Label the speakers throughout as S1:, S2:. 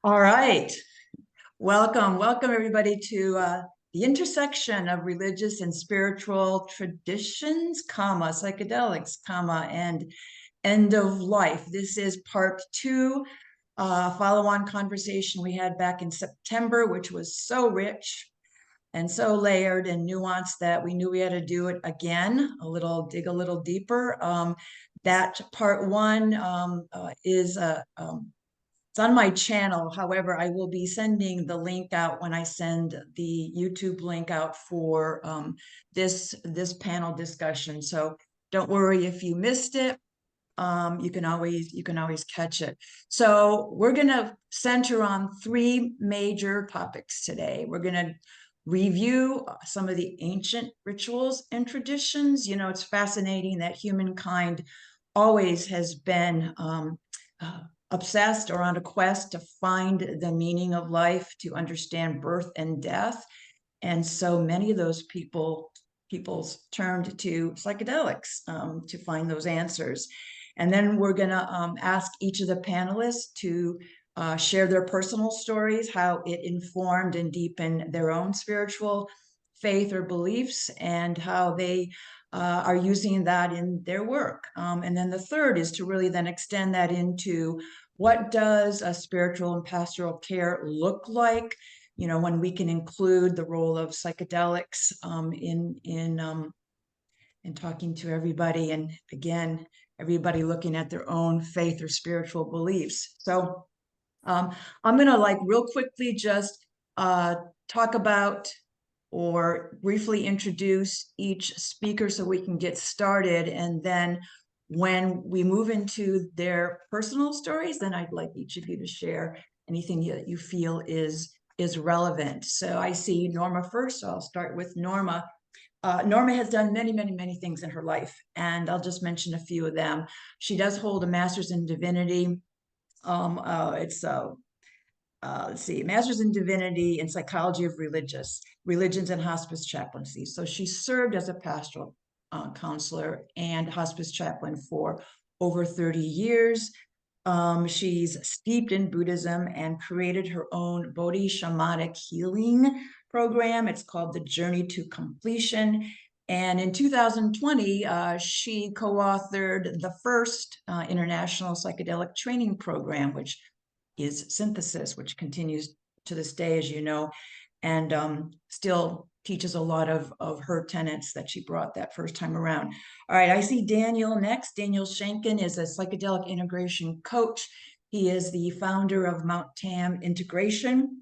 S1: All right. Welcome everybody to the intersection of religious and spiritual traditions, psychedelics, and end of life. This is part two, follow-on conversation we had back in September, which was so rich and so layered and nuanced that we knew we had to do it again, dig a little deeper. That part one is it's on my channel. However, I will be sending the link out when I send the YouTube link out for this panel discussion. So don't worry if you missed it. You can always catch it. So we're going to center on three major topics today. We're going to review some of the ancient rituals and traditions. You know, it's fascinating that humankind always has been obsessed or on a quest to find the meaning of life, to understand birth and death. And so many of those people's turned to psychedelics to find those answers. And then we're going to ask each of the panelists to share their personal stories, how it informed and deepened their own spiritual faith or beliefs, and how they are using that in their work. And then the third is to really then extend that into what does a spiritual and pastoral care look like, you know, when we can include the role of psychedelics in talking to everybody, and again, everybody looking at their own faith or spiritual beliefs. So I'm going to real quickly just talk about or briefly introduce each speaker so we can get started. And then when we move into their personal stories, then I'd like each of you to share anything that you feel is relevant. So I see Norma first, so I'll start with Norma. Norma has done many things in her life, and I'll just mention a few of them. She does hold a master's in divinity. Let's see, master's in divinity and psychology of religions and hospice chaplaincy. So she served as a pastoral counselor and hospice chaplain for over 30 years. She's steeped in Buddhism and created her own Bodhi shamanic healing program. It's called the Journey to Completion. And in 2020, she co-authored the first international psychedelic training program, which is Synthesis, which continues to this day, as you know, and still teaches a lot of her tenets that she brought that first time around. All right, I see Daniel next. Daniel Shankin is a psychedelic integration coach. He is the founder of Mount Tam Integration.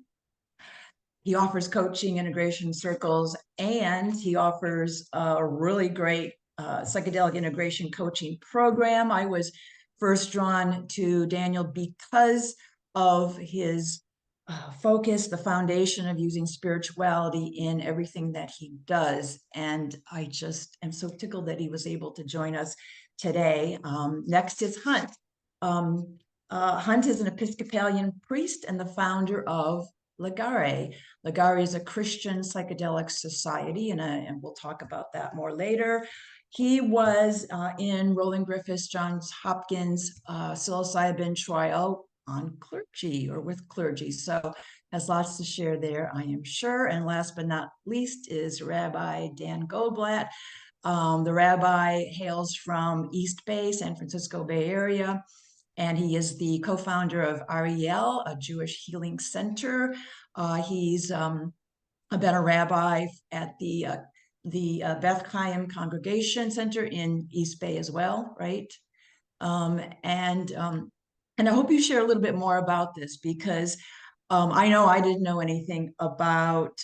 S1: He offers coaching, integration circles, and he offers a really great psychedelic integration coaching program. I was first drawn to Daniel because of his focus, the foundation of using spirituality in everything that he does. And I just am so tickled that he was able to join us today. Next is Hunt. Hunt is an Episcopalian priest and the founder of Ligare. Ligare is a Christian psychedelic society, and we'll talk about that more later. He was in Roland Griffiths, Johns Hopkins psilocybin trial on clergy or with clergy. So has lots to share there, I am sure. And last but not least is Rabbi Dan Goldblatt. The rabbi hails from East Bay, San Francisco Bay Area, and he is the co-founder of AriYael, a Jewish healing center. He's been a rabbi at the Beth Chaim Congregation Center in East Bay as well, right? And I hope you share a little bit more about this, because I know I didn't know anything about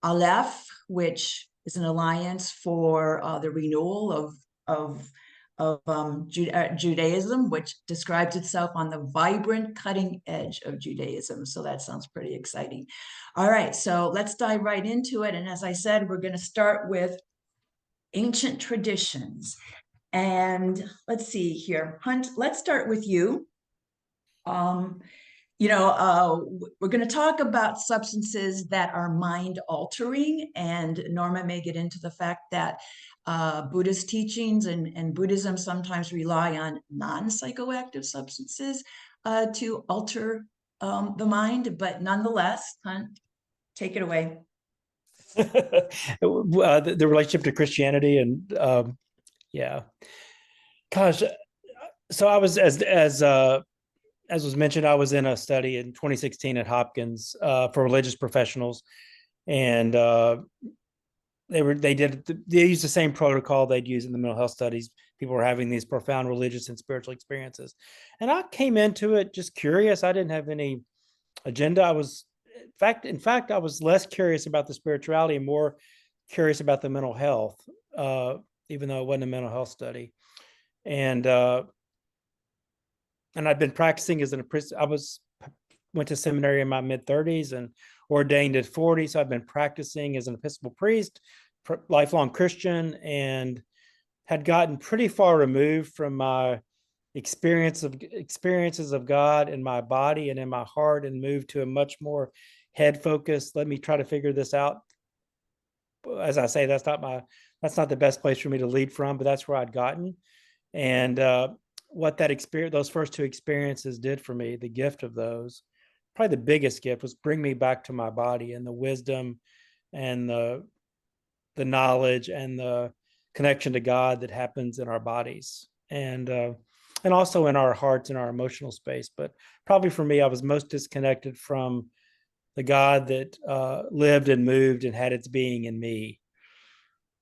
S1: Aleph, which is an alliance for the renewal of Judaism, which describes itself on the vibrant cutting edge of Judaism. So that sounds pretty exciting. All right, so let's dive right into it. And as I said, we're going to start with ancient traditions. And let's see here, Hunt, let's start with you. We're going to talk about substances that are mind altering, and Norma may get into the fact that Buddhist teachings and Buddhism sometimes rely on non-psychoactive substances to alter the mind, but nonetheless, Hunt, take it away.
S2: The relationship to Christianity and yeah, gosh. So I was as was mentioned, I was in a study in 2016 at Hopkins for religious professionals, and they used the same protocol they'd use in the mental health studies. People were having these profound religious and spiritual experiences, and I came into it just curious. I didn't have any agenda. I was, in fact, I was less curious about the spirituality and more curious about the mental health, even though it wasn't a mental health study. And I'd been practicing as went to seminary in my mid-30s and ordained at 40. So I've been practicing as an Episcopal priest, lifelong Christian, and had gotten pretty far removed from my experiences of God in my body and in my heart, and moved to a much more head focused. Let me try to figure this out. As I say, that's not the best place for me to lead from, but that's where I'd gotten. And what those first two experiences did for me, the gift of those, probably the biggest gift, was bring me back to my body and the wisdom and the knowledge and the connection to God that happens in our bodies, and also in our hearts and our emotional space. But probably for me, I was most disconnected from the God that lived and moved and had its being in me.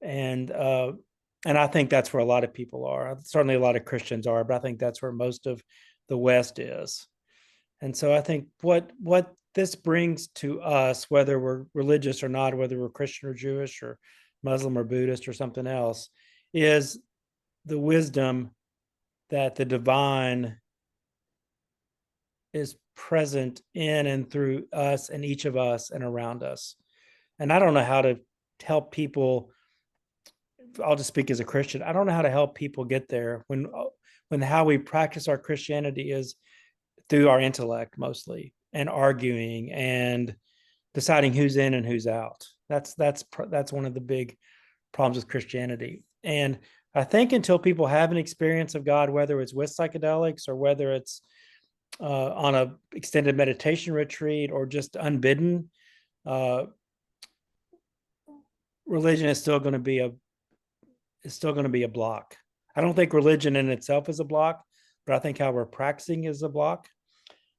S2: And I think that's where a lot of people are. Certainly a lot of Christians are, but I think that's where most of the West is. And so I think what this brings to us, whether we're religious or not, whether we're Christian or Jewish or Muslim or Buddhist or something else, is the wisdom that the divine is present in and through us and each of us and around us. And I don't know how to help people. I'll just speak as a Christian. I don't know how to help people get there when how we practice our Christianity is through our intellect mostly, and arguing and deciding who's in and who's out. That's one of the big problems with Christianity. And I think until people have an experience of God, whether it's with psychedelics or whether it's on a extended meditation retreat or just unbidden, religion is still going to be a block. I don't think religion in itself is a block, but I think how we're practicing is a block.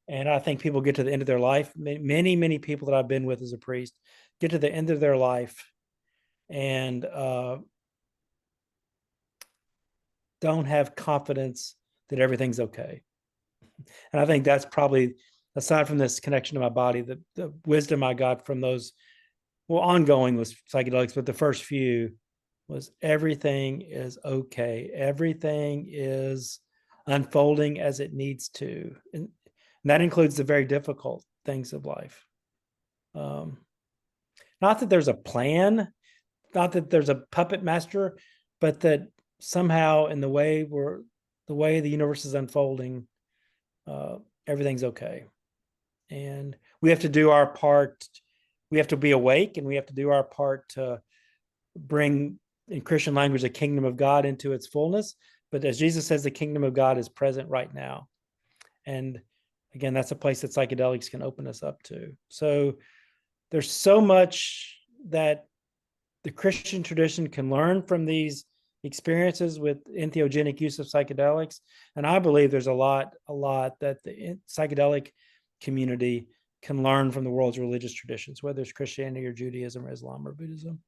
S2: And I think people get to the end of their life. Many, many people that I've been with as a priest get to the end of their life and don't have confidence that everything's okay. And I think that's probably, aside from this connection to my body, the wisdom I got from those, well, ongoing was psychedelics, but the first few was everything is okay. Everything is unfolding as it needs to. And that includes the very difficult things of life. Not that there's a plan, not that there's a puppet master, but that somehow in the way the universe is unfolding, everything's okay. And we have to do our part. We have to be awake, and we have to do our part to bring, in Christian language, the kingdom of God into its fullness. But as Jesus says, the kingdom of God is present right now. And again, that's a place that psychedelics can open us up to. So there's so much that the Christian tradition can learn from these experiences with entheogenic use of psychedelics. And I believe there's a lot that the psychedelic community can learn from the world's religious traditions, whether it's Christianity or Judaism or Islam or Buddhism.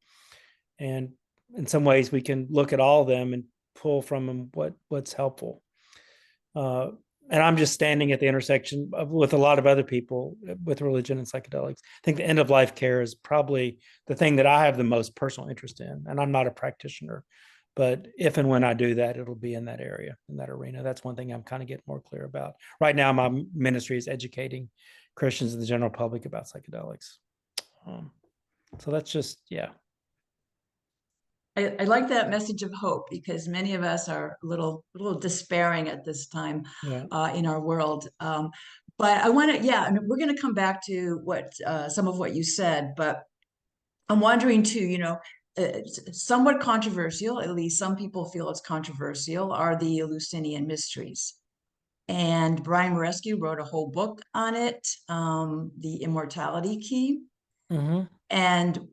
S2: And in some ways, we can look at all of them and pull from them what's helpful. And I'm just standing at the intersection with a lot of other people with religion and psychedelics. I think the end of life care is probably the thing that I have the most personal interest in. And I'm not a practitioner, but if and when I do that, it'll be in that area, in that arena. That's one thing I'm kind of getting more clear about. Right now, my ministry is educating Christians and the general public about psychedelics. So that's just, yeah.
S1: I like that message of hope, because many of us are a little despairing at this time in our world. But I want to, and we're going to come back to what some of what you said, but I'm wondering too, somewhat controversial, at least some people feel it's controversial, are the Eleusinian mysteries. And Brian Marescu wrote a whole book on it, The Immortality Key.
S2: Mm-hmm.
S1: And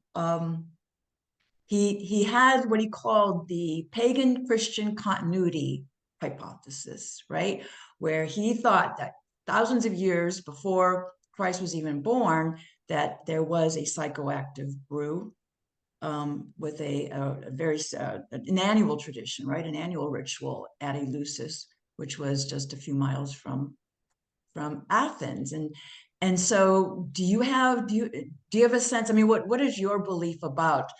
S1: he had what he called the pagan Christian continuity hypothesis, right? Where he thought that thousands of years before Christ was even born, that there was a psychoactive brew with a very an annual tradition, right? An annual ritual at Eleusis, which was just a few miles from Athens. And so do you have a sense? I mean, what is your belief about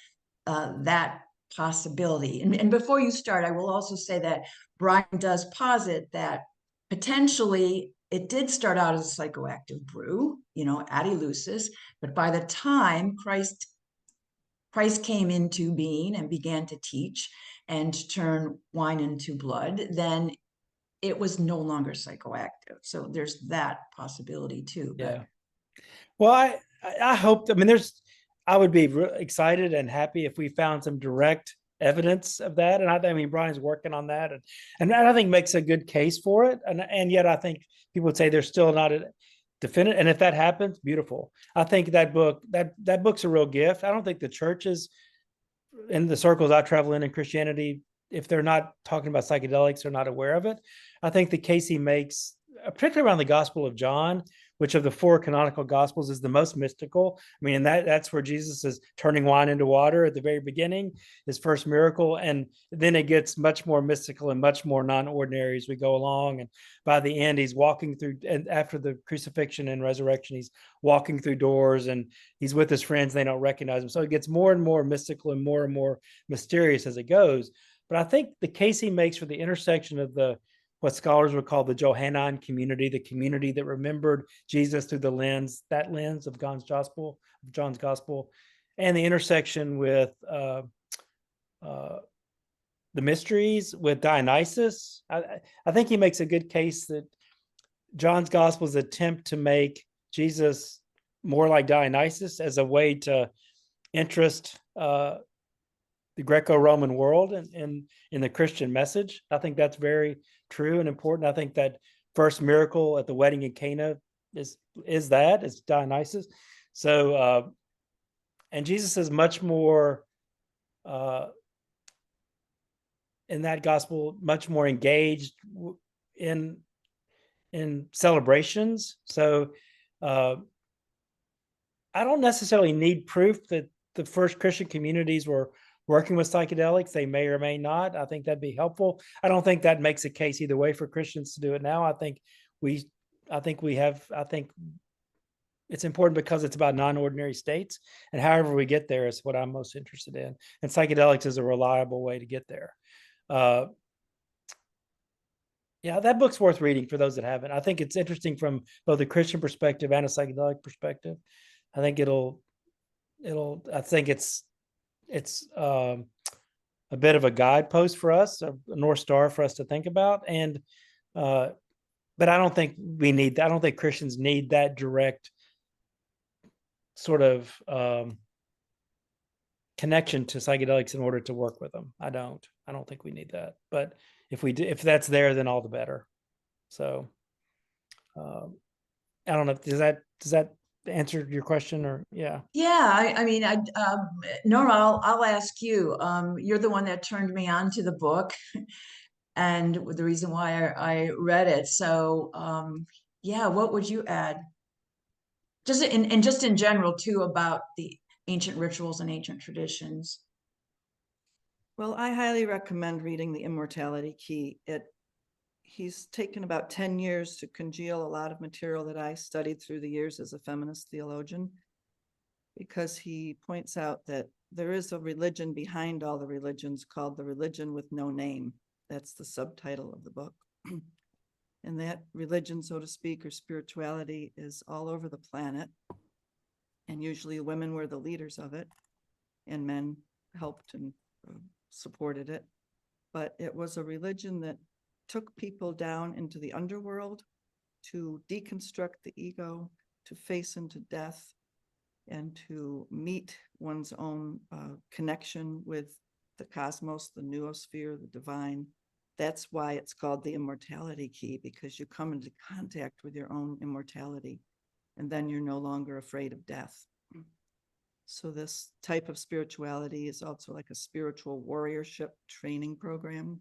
S1: that possibility? And before you start, I will also say that Brian does posit that potentially it did start out as a psychoactive brew, at Eleusis, but by the time Christ came into being and began to teach and turn wine into blood, then it was no longer psychoactive. So there's that possibility too. But
S2: Yeah. Well, I hope. I mean, I would be excited and happy if we found some direct evidence of that. And I mean, Brian's working on that, and I think makes a good case for it. And yet, I think people would say there's still not a definite. And if that happens, beautiful. I think that book's a real gift. I don't think the churches in the circles I travel in Christianity, if they're not talking about psychedelics, they're not aware of it. I think the case he makes, particularly around the Gospel of John, which of the four canonical gospels is the most mystical. I mean, and that's where Jesus is turning wine into water at the very beginning, his first miracle. And then it gets much more mystical and much more non-ordinary as we go along. And by the end, he's walking through, and after the crucifixion and resurrection, he's walking through doors and he's with his friends. They don't recognize him. So it gets more and more mystical and more mysterious as it goes. But I think the case he makes for the intersection of what scholars would call the Johannine community, the community that remembered Jesus through that lens of John's gospel, and the intersection with the mysteries with Dionysus. I think he makes a good case that John's gospel's attempt to make Jesus more like Dionysus as a way to interest the Greco-Roman world and in the Christian message. I think that's very true and important. I think that first miracle at the wedding in Cana is Dionysus. So, and Jesus is much more in that gospel, much more engaged in celebrations. So, I don't necessarily need proof that the first Christian communities were working with psychedelics. They may or may not. I think that'd be helpful. I don't think that makes a case either way for Christians to do it now. I think it's important because it's about non-ordinary states, and however we get there is what I'm most interested in. And psychedelics is a reliable way to get there. Yeah, that book's worth reading for those that haven't. I think it's interesting from both a Christian perspective and a psychedelic perspective. I think I think it's a bit of a guidepost for us, a North Star for us to think about. And, but I don't think I don't think Christians need that direct sort of connection to psychedelics in order to work with them. I don't think we need that. But if that's there, then all the better. So, I don't know. Does that answer your question? Or yeah?
S1: I mean, Norma, I'll ask you. You're the one that turned me on to the book, and the reason why I read it. So, what would you add? Just in general too, about the ancient rituals and ancient traditions.
S3: Well, I highly recommend reading The Immortality Key. He's taken about 10 years to congeal a lot of material that I studied through the years as a feminist theologian, because he points out that there is a religion behind all the religions called the religion with no name. That's the subtitle of the book. And that religion, so to speak, or spirituality is all over the planet. And usually women were the leaders of it, and men helped and supported it. But it was a religion that took people down into the underworld to deconstruct the ego, to face into death, and to meet one's own connection with the cosmos, the noosphere, the divine. that's why it's called the immortality key, because you come into contact with your own immortality, and then you're no longer afraid of death. So this type of spirituality is also like a spiritual warriorship training program.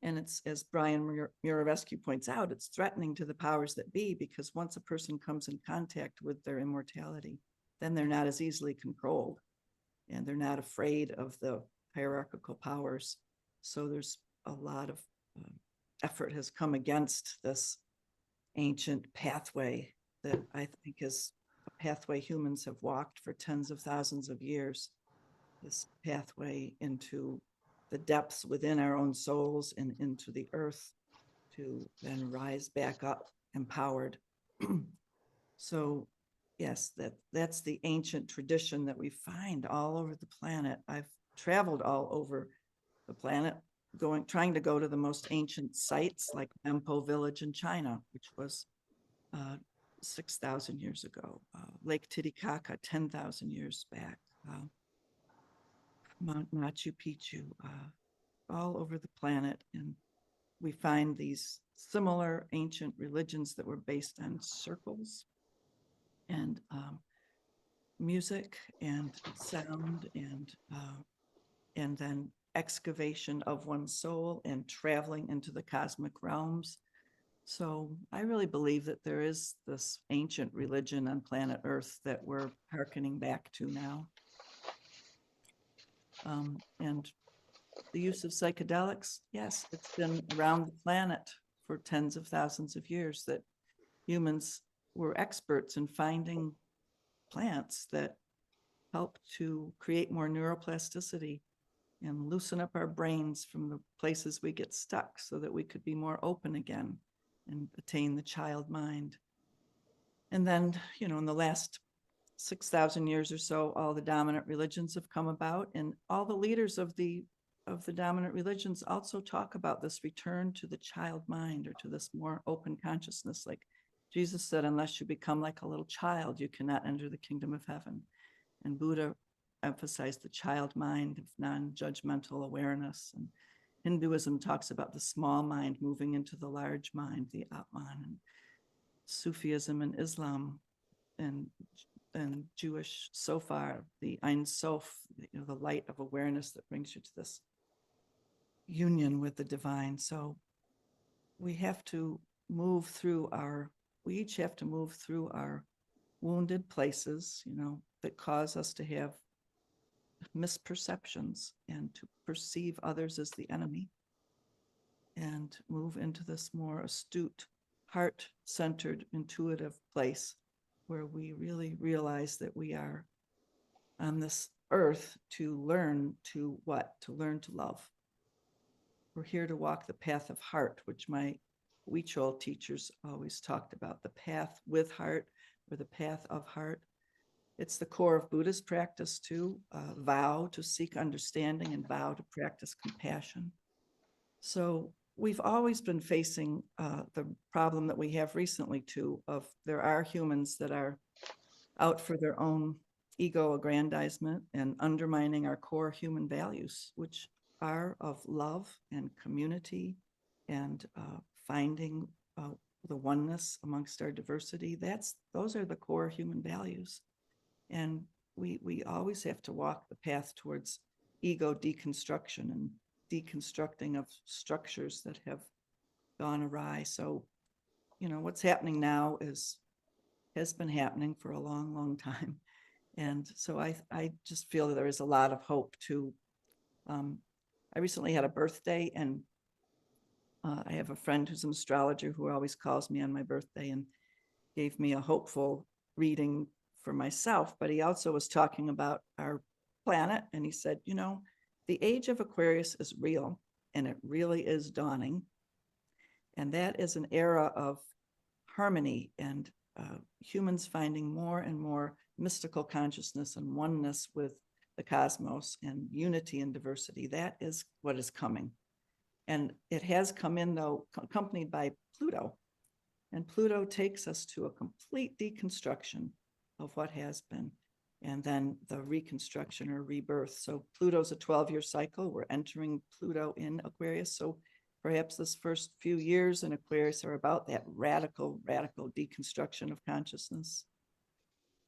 S3: And it's, as Brian Murarescu points out, it's threatening to the powers that be, because once a person comes in contact with their immortality, then they're not as easily controlled, and they're not afraid of the hierarchical powers. So there's a lot of effort has come against this ancient pathway that I think is a pathway humans have walked for tens of thousands of years, this pathway into the depths within our own souls and into the earth to then rise back up empowered. So yes, that's the ancient tradition that we find all over the planet. I've traveled all over the planet, trying to go to the most ancient sites like Mempo village in China, which was 6,000 years ago, Lake Titicaca 10,000 years back, Mount Machu Picchu, all over the planet. And we find these similar ancient religions that were based on circles and music and sound, and then excavation of one's soul and traveling into the cosmic realms. So I really believe that there is this ancient religion on planet Earth that we're hearkening back to now. And the use of psychedelics, yes, it's been around the planet for tens of thousands of years that humans were experts in finding plants that help to create more neuroplasticity and loosen up our brains from the places we get stuck so that we could be more open again and attain the child mind. And then, in the last 6,000 years or so, all the dominant religions have come about, and all the leaders of the dominant religions also talk about this return to the child mind, or to this more open consciousness. Like Jesus said, unless you become like a little child, you cannot enter the kingdom of heaven. And Buddha emphasized the child mind of non-judgmental awareness. And Hinduism talks about the small mind moving into the large mind, the Atman. And Sufism and Islam and Jewish Sofar, the Ein Sof, the light of awareness that brings you to this union with the divine. So we have to move through we each have to move through our wounded places, that cause us to have misperceptions and to perceive others as the enemy, and move into this more astute, heart-centered, intuitive place where we really realize that we are on this earth to learn to love. We're here to walk the path of heart, which my Huichol teachers always talked about, the path with heart, or the path of heart. It's the core of Buddhist practice too, vow to seek understanding and vow to practice compassion. So we've always been facing the problem that we have recently too, of there are humans that are out for their own ego aggrandizement and undermining our core human values, which are of love and community and finding the oneness amongst our diversity. Those are the core human values. And we always have to walk the path towards ego deconstruction and deconstructing of structures that have gone awry. So, what's happening now has been happening for a long, long time. And so I just feel that there is a lot of hope too. I recently had a birthday, and I have a friend who's an astrologer who always calls me on my birthday and gave me a hopeful reading for myself, but he also was talking about our planet. And he said, the age of Aquarius is real, and it really is dawning. And that is an era of harmony and humans finding more and more mystical consciousness and oneness with the cosmos and unity and diversity. That is what is coming. And it has come in, though, accompanied by Pluto. And Pluto takes us to a complete deconstruction of what has been. and then the reconstruction or rebirth. So Pluto's a 12-year cycle. We're entering Pluto in Aquarius. So perhaps this first few years in Aquarius are about that radical deconstruction of consciousness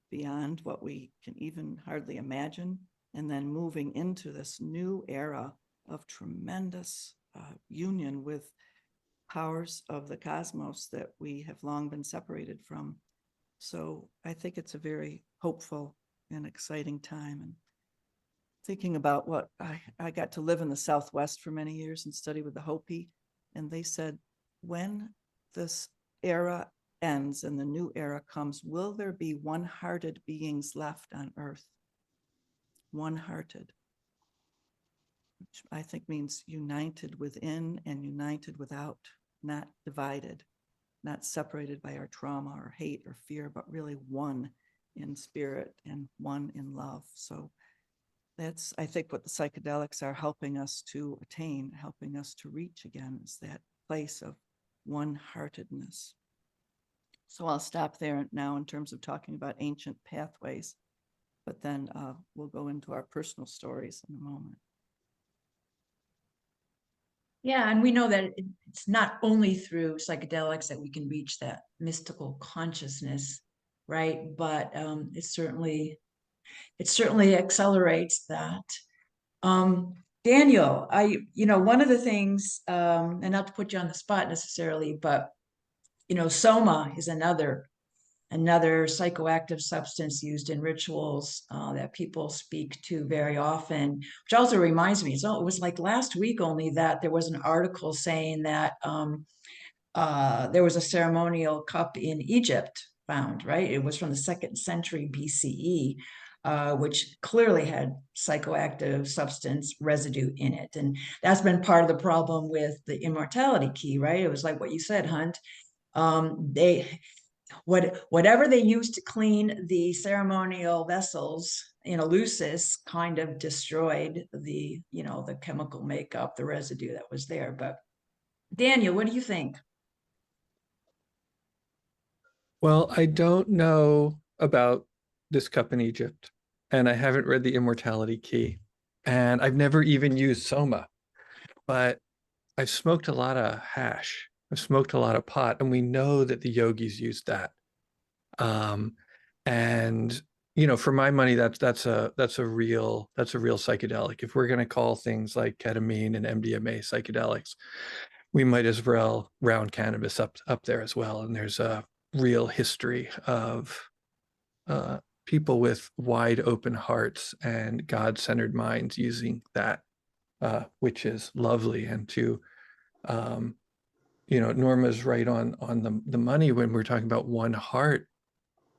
S3: beyond what we can even hardly imagine, and then moving into this new era of tremendous union with powers of the cosmos that we have long been separated from. So I think it's a very hopeful and exciting time. And thinking about what I got to live in the Southwest for many years and study with the Hopi, and they said, when this era ends and the new era comes, will there be one-hearted beings left on Earth? One-hearted, which I think means united within and united without, not divided, not separated by our trauma or hate or fear, but really one in spirit and one in love. So that's, I think, what the psychedelics are helping us to attain, helping us to reach again, is that place of one-heartedness. So I'll stop there now in terms of talking about ancient pathways, but then we'll go into our personal stories in a moment.
S1: Yeah, and we know that it's not only through psychedelics that we can reach that mystical consciousness, right? But it certainly accelerates that. Daniel, one of the things, and not to put you on the spot necessarily, but soma is another psychoactive substance used in rituals that people speak to very often, which also reminds me, so it was like last week only that there was an article saying that there was a ceremonial cup in Egypt found, right? It was from the 2nd century BCE, which clearly had psychoactive substance residue in it. And that's been part of the problem with the immortality key, right? It was like what you said, Hunt. Whatever they used to clean the ceremonial vessels in Eleusis kind of destroyed the chemical makeup, the residue that was there. But Daniel, what do you think?
S4: Well, I don't know about this cup in Egypt, and I haven't read the Immortality Key, and I've never even used soma, but I've smoked a lot of hash. I've smoked a lot of pot, and we know that the yogis used that. And for my money, that's a real psychedelic. If we're going to call things like ketamine and MDMA psychedelics, we might as well round cannabis up there as well. And there's a real history of people with wide open hearts and God-centered minds using that, which is lovely. And to Norma's right on the money when we're talking about one heart.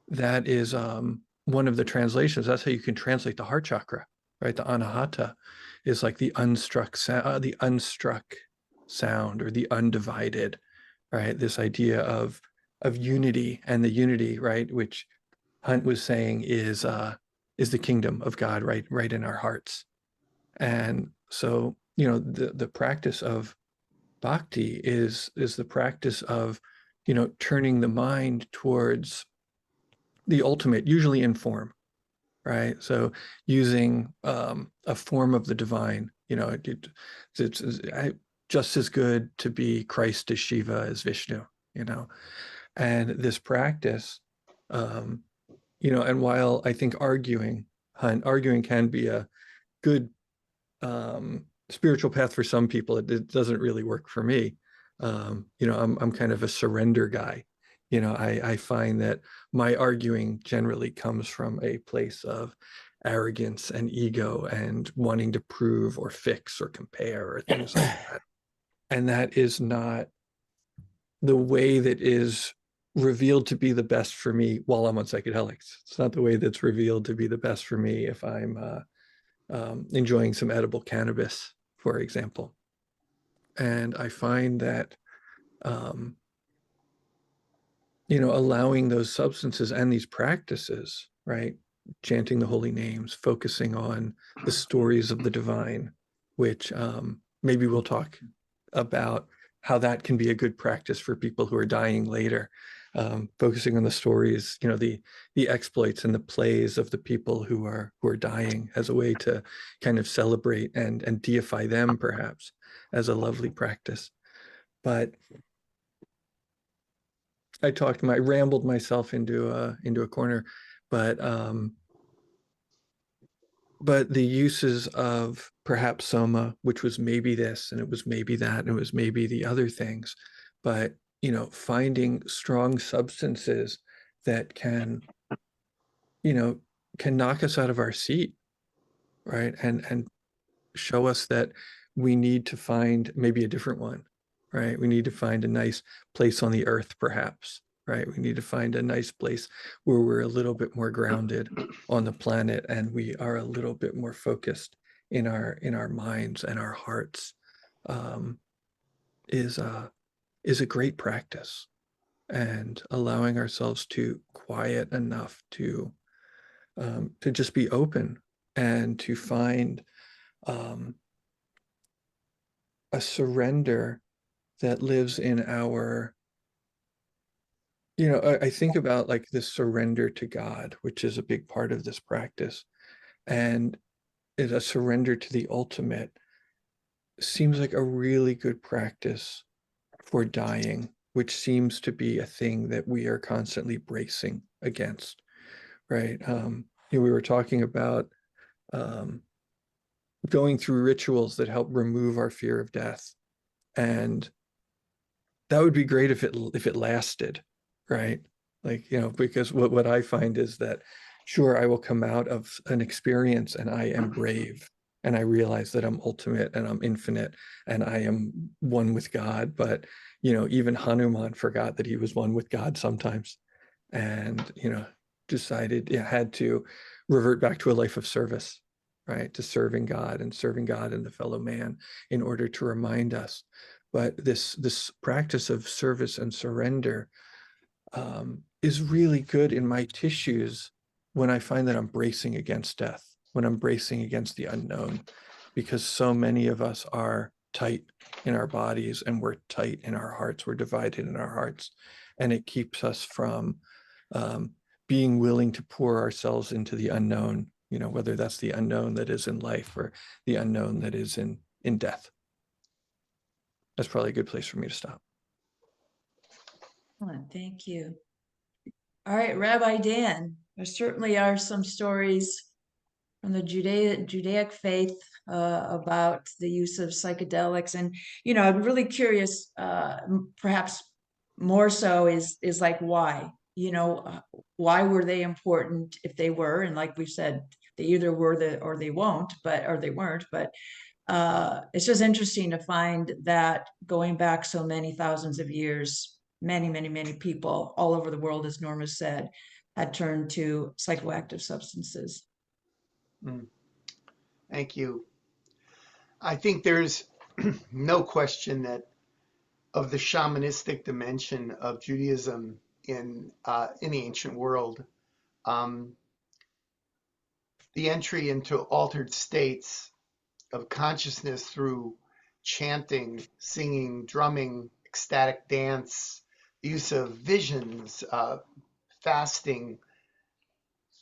S4: That is one of the translations. That's how you can translate the heart chakra, right? The anahata is like the unstruck sound, or the undivided, right? This idea of unity, and the unity, right, which Hunt was saying is the kingdom of God, right in our hearts. And so the practice of bhakti is the practice of turning the mind towards the ultimate, usually in form, right? So using a form of the divine, it's just as good to be Christ as Shiva as Vishnu, and this practice, and while I think arguing can be a good spiritual path for some people, it doesn't really work for me. I'm kind of a surrender guy. I find that my arguing generally comes from a place of arrogance and ego and wanting to prove or fix or compare or things like that. And that is not the way that is revealed to be the best for me while I'm on psychedelics. It's not the way that's revealed to be the best for me if I'm enjoying some edible cannabis, for example. And I find that allowing those substances and these practices, right? Chanting the holy names, focusing on the stories of the divine, which maybe we'll talk about how that can be a good practice for people who are dying later. focusing on the stories, you know, the exploits and the plays of the people who are dying as a way to kind of celebrate and deify them, perhaps, as a lovely practice. But I rambled myself into a corner, but the uses of perhaps soma, which was maybe this and it was maybe that and it was maybe the other things, but you know, finding strong substances that can, you know, can knock us out of our seat, right? And show us that we need to find maybe a different one, right? We need to find a nice place on the earth, perhaps, right? We need to find a nice place where we're a little bit more grounded on the planet and we are a little bit more focused in our minds and our hearts, is a great practice. And allowing ourselves to quiet enough to just be open and to find a surrender that lives in our, you know, I think about like this surrender to God, which is a big part of this practice, and is a surrender to the ultimate seems like a really good practice for dying, which seems to be a thing that we are constantly bracing against, right? You know, we were talking about going through rituals that help remove our fear of death, and that would be great if it lasted, right? Like, you know, because what I find is that, sure, I will come out of an experience and I am brave and I realize that I'm ultimate and I'm infinite and I am one with God. But, you know, even Hanuman forgot that he was one with God sometimes, and, you know, decided, yeah, had to revert back to a life of service, right? To serving God and the fellow man in order to remind us. But this practice of service and surrender is really good in my tissues when I find that I'm bracing against death, when I'm bracing against the unknown, because so many of us are tight in our bodies and we're tight in our hearts, we're divided in our hearts, and it keeps us from being willing to pour ourselves into the unknown, you know, whether that's the unknown that is in life or the unknown that is in death. That's probably a good place for me to stop.
S1: Thank you. All right, Rabbi Dan, there certainly are some stories from the Judaic faith about the use of psychedelics. And, you know, I'm really curious, perhaps more so is like, why? You know, why were they important if they were? And like we've said, they either were or they won't, or they weren't. But it's just interesting to find that going back so many thousands of years, many people all over the world, as Norma said, had turned to psychoactive substances.
S5: Thank you. I think there's no question that of the shamanistic dimension of Judaism in the ancient world. The entry into altered states of consciousness through chanting, singing, drumming, ecstatic dance, the use of visions, fasting,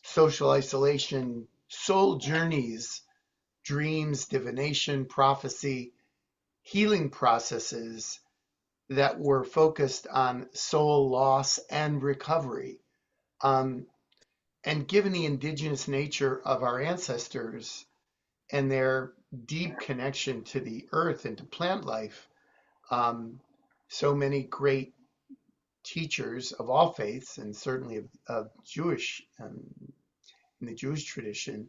S5: social isolation, soul journeys, dreams, divination, prophecy, healing processes that were focused on soul loss and recovery. And given the indigenous nature of our ancestors and their deep connection to the earth and to plant life, so many great teachers of all faiths, and certainly of Jewish, in the Jewish tradition,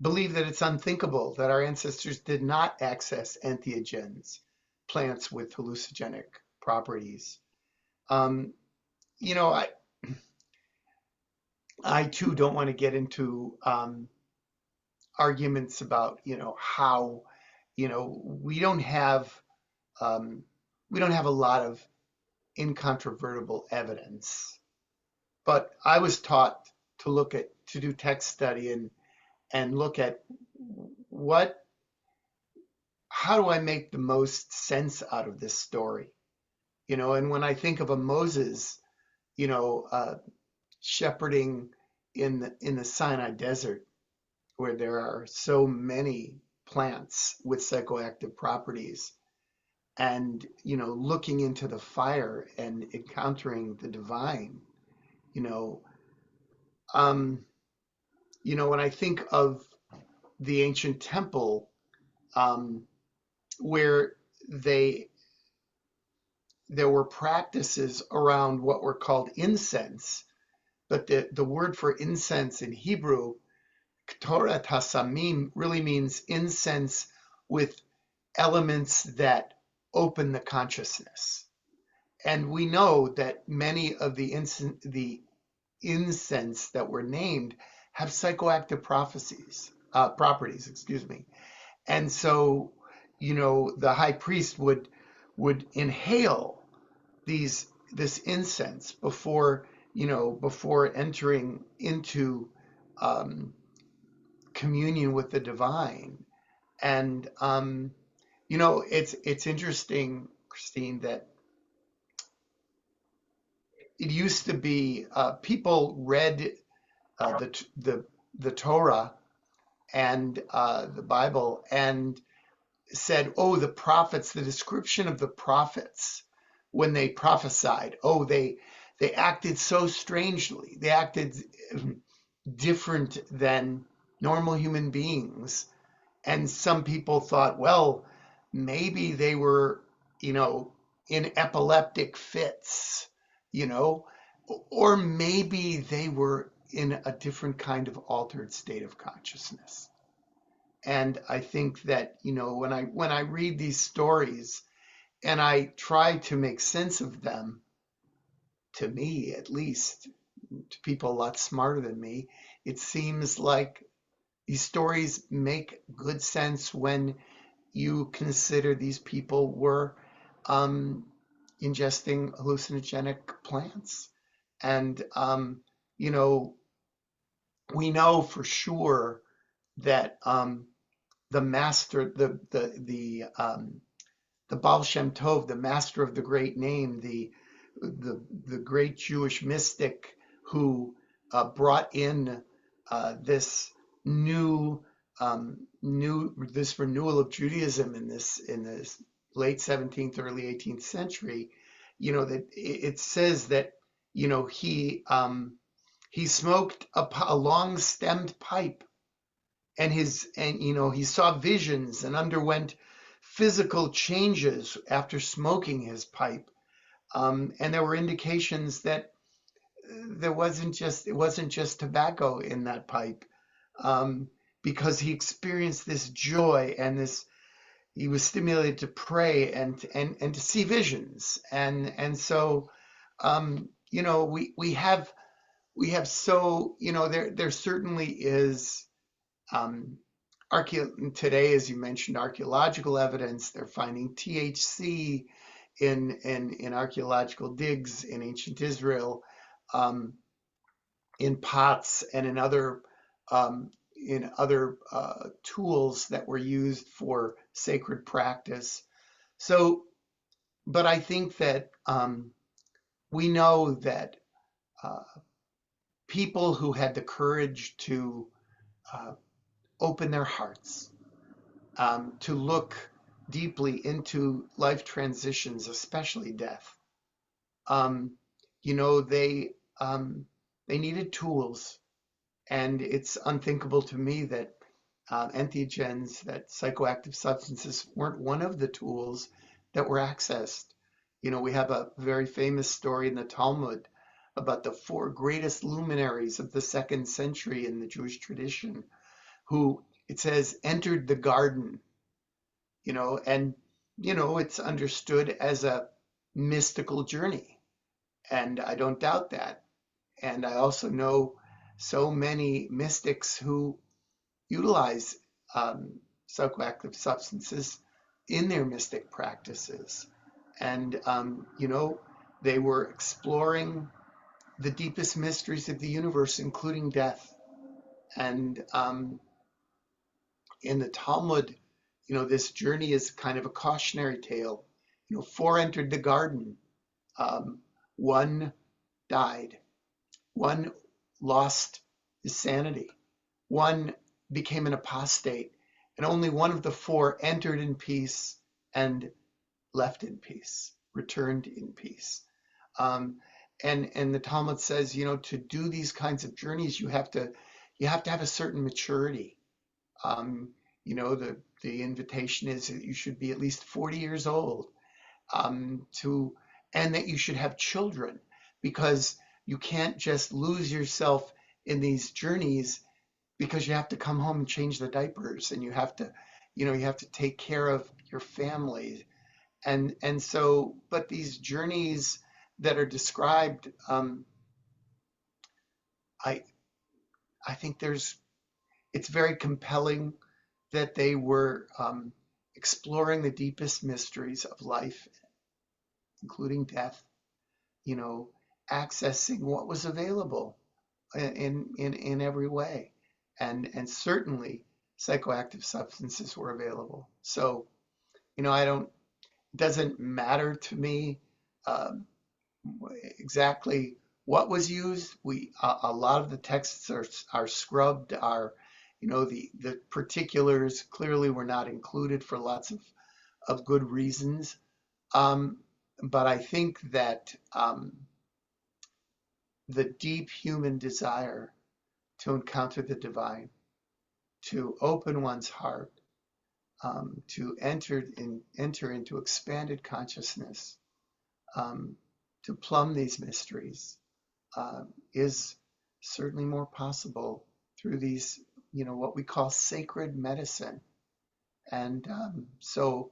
S5: believe that it's unthinkable that our ancestors did not access entheogens, plants with hallucinogenic properties. You know, I too don't want to get into arguments about, you know, how, you know, we don't have a lot of incontrovertible evidence, but I was taught to do text study and look at how do I make the most sense out of this story? And when I think of a Moses, shepherding in the Sinai desert, where there are so many plants with psychoactive properties, and looking into the fire and encountering the divine, you know um when I think of the ancient temple, um where they there were practices around what were called incense, but the word for incense in Hebrew, Ktoret hasamim, really means incense with elements that open the consciousness. And we know that many of the incense that were named have psychoactive properties, excuse me. And so, the high priest would inhale this incense before entering into communion with the divine. And it's interesting, Christine, that it used to be people read the Torah and the Bible and said, oh, the prophets, the description of the prophets when they prophesied, oh, they acted so strangely. They acted different than normal human beings. And some people thought, well, maybe they were, in epileptic fits, or maybe they were in a different kind of altered state of consciousness. And I think that, when I read these stories and I try to make sense of them, to me at least, to people a lot smarter than me, it seems like these stories make good sense when you consider these people were ingesting hallucinogenic plants. And, we know for sure that the master, the Baal Shem Tov, the master of the great name, the great Jewish mystic who brought in this this renewal of Judaism in this late 17th, early 18th century. That it says that he smoked a long stemmed pipe, and he saw visions and underwent physical changes after smoking his pipe. And there were indications that it wasn't just tobacco in that pipe, because he experienced this joy and he was stimulated to pray and to see visions. And so, we have so, there certainly is, today, as you mentioned, archaeological evidence. They're finding THC in archaeological digs in ancient Israel, in pots and in other tools that were used for sacred practice. So, but I think that we know that people who had the courage to open their hearts, to look deeply into life transitions, especially death, they needed tools. And it's unthinkable to me that entheogens, that psychoactive substances, weren't one of the tools that were accessed. We have a very famous story in the Talmud about the four greatest luminaries of the 2nd century in the Jewish tradition, who, it says, entered the garden, and, it's understood as a mystical journey. And I don't doubt that. And I also know so many mystics who utilize psychoactive substances in their mystic practices. And, they were exploring the deepest mysteries of the universe, including death. And in the Talmud, this journey is kind of a cautionary tale. Four entered the garden, One died. One lost his sanity. One became an apostate. And only one of the four entered in peace and left in peace, returned in peace. And the Talmud says, to do these kinds of journeys, you have to have a certain maturity. The invitation is that you should be at least 40 years old, and that you should have children, because you can't just lose yourself in these journeys, because you have to come home and change the diapers, and you have to take care of your family. And so, but these journeys that are described, I think it's very compelling that they were exploring the deepest mysteries of life, including death, accessing what was available in every way. And certainly psychoactive substances were available. So, it doesn't matter to me exactly what was used. A lot of the texts are scrubbed, the particulars clearly were not included for lots of good reasons. But I think that the deep human desire to encounter the divine, to open one's heart, to enter into expanded consciousness, to plumb these mysteries, is certainly more possible through these, what we call sacred medicine. And so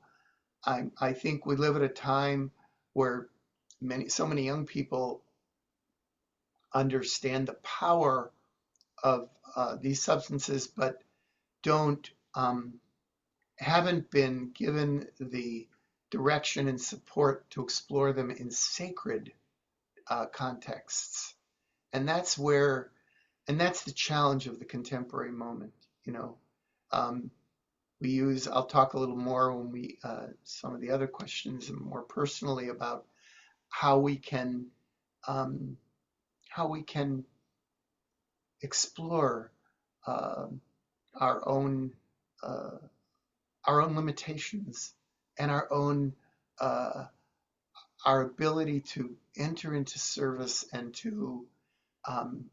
S5: I think we live at a time where so many young people understand the power of these substances, but haven't been given the direction and support to explore them in sacred contexts. And that's the challenge of the contemporary moment. I'll talk a little more when some of the other questions, and more personally about how we can explore our own limitations, and our ability to enter into service and to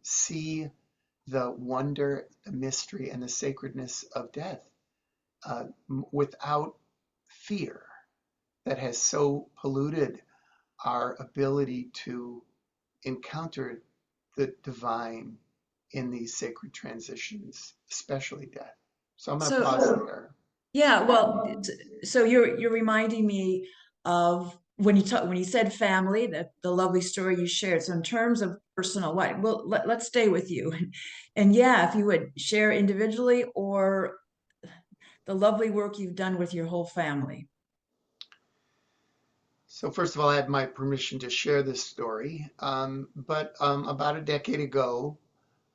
S5: see the wonder, the mystery, and the sacredness of death without fear that has so polluted our ability to encounter the divine in these sacred transitions, especially death. So I'm going to pause there.
S1: Yeah, well, so you're reminding me of when you said family, the lovely story you shared. So in terms of personal life, well, let's stay with you. And yeah, if you would share individually or the lovely work you've done with your whole family.
S5: So first of all, I had my permission to share this story. But about a decade ago,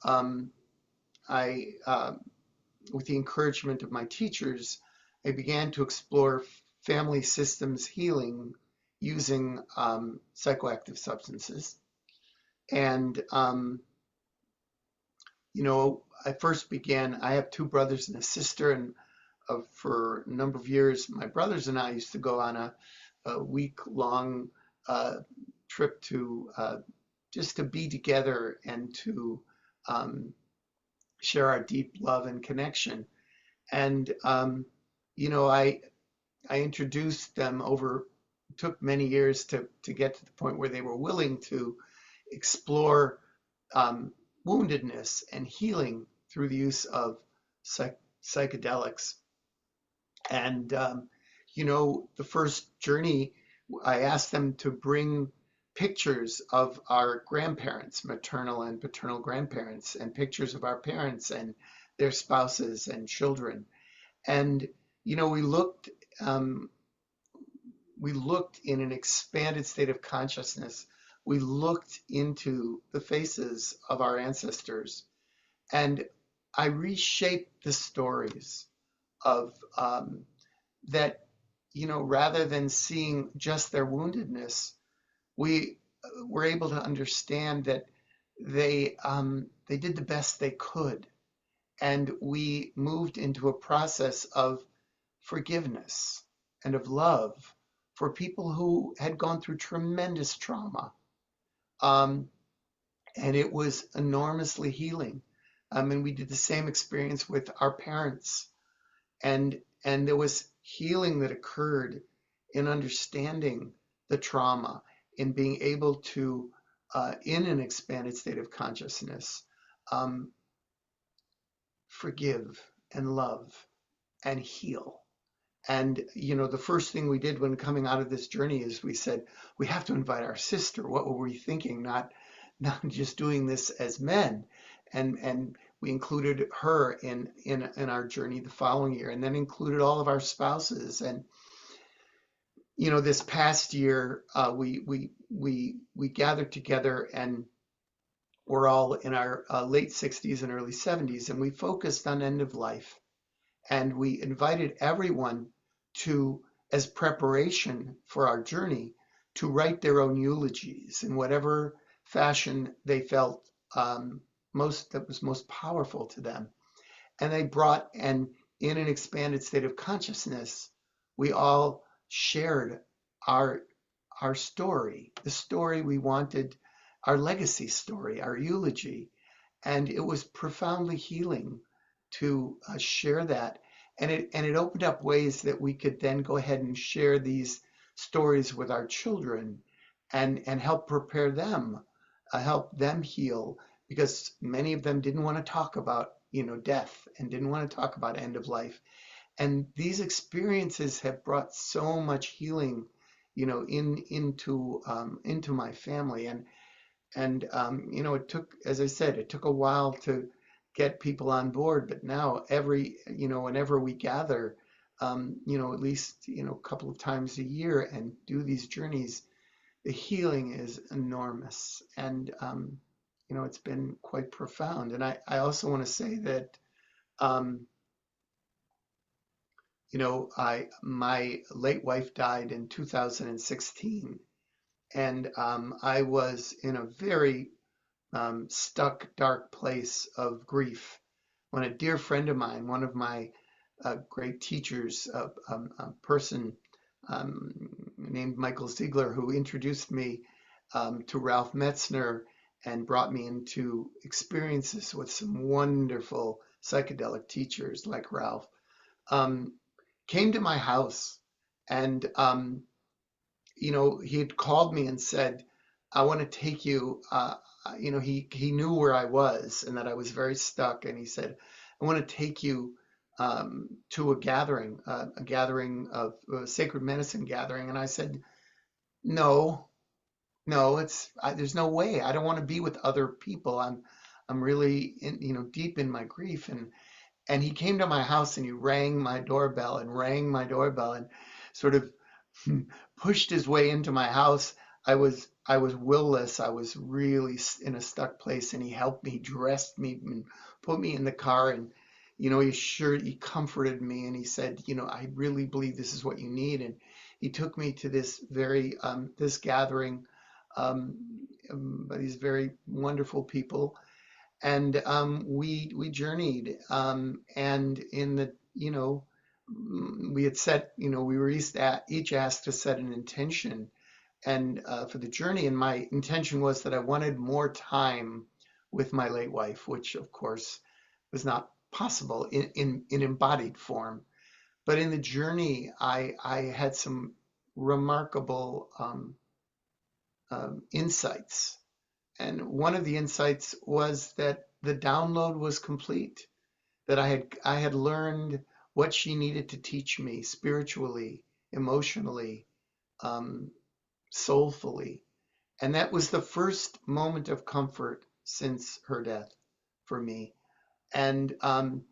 S5: I, with the encouragement of my teachers, I began to explore family systems healing using psychoactive substances. And, I first began, I have two brothers and a sister, and for a number of years, my brothers and I used to go on a week-long trip to just to be together and to share our deep love and connection. And, I introduced them took many years to get to the point where they were willing to explore woundedness and healing through the use of psychedelics. And, the first journey, I asked them to bring pictures of our grandparents, maternal and paternal grandparents, and pictures of our parents and their spouses and children. And, we looked in an expanded state of consciousness. We looked into the faces of our ancestors, and I reshaped the stories of that, rather than seeing just their woundedness, we were able to understand that they did the best they could, and we moved into a process of forgiveness and of love for people who had gone through tremendous trauma. Um, and it was enormously healing. And we did the same experience with our parents, and there was healing that occurred in understanding the trauma, in being able to, in an expanded state of consciousness, um, forgive and love and heal. And, the first thing we did when coming out of this journey is we said, we have to invite our sister. What were we thinking? Not just doing this as men. And we included her in our journey the following year, and then included all of our spouses. And, this past year, we gathered together, and we're all in our late 60s and early 70s, and we focused on end of life. And we invited everyone to, as preparation for our journey, to write their own eulogies in whatever fashion they felt that was most powerful to them. And they brought, and in an expanded state of consciousness, we all shared our story, the story we wanted, our legacy story, our eulogy. And it was profoundly healing to share that. And it opened up ways that we could then go ahead and share these stories with our children, and help prepare them, help them heal, because many of them didn't want to talk about, death, and didn't want to talk about end of life. And these experiences have brought so much healing, into my family. And it took, as I said, it took a while to get people on board, but now whenever we gather, at least, a couple of times a year and do these journeys, the healing is enormous. And, it's been quite profound. And I also want to say that, my late wife died in 2016, and I was in a very stuck, dark place of grief when a dear friend of mine, one of my great teachers, a person named Michael Ziegler, who introduced me to Ralph Metzner and brought me into experiences with some wonderful psychedelic teachers like Ralph, came to my house. And he had called me and said, I want to take you, he knew where I was and that I was very stuck. And he said, I want to take you to a gathering of a sacred medicine gathering. And I said, no, there's no way. I don't want to be with other people. I'm really deep in my grief. And he came to my house, and he rang my doorbell and sort of pushed his way into my house. I was willless. I was really in a stuck place, and he helped me, dressed me, and put me in the car. And he comforted me, and he said, I really believe this is what you need. And he took me to this this gathering by these very wonderful people. And we journeyed, and in the we had set, we were each asked to set an intention, and for the journey. And my intention was that I wanted more time with my late wife, which of course was not possible in embodied form. But in the journey, I had some remarkable insights. And one of the insights was that the download was complete, that I had learned what she needed to teach me spiritually, emotionally, soulfully. And that was the first moment of comfort since her death for me. And and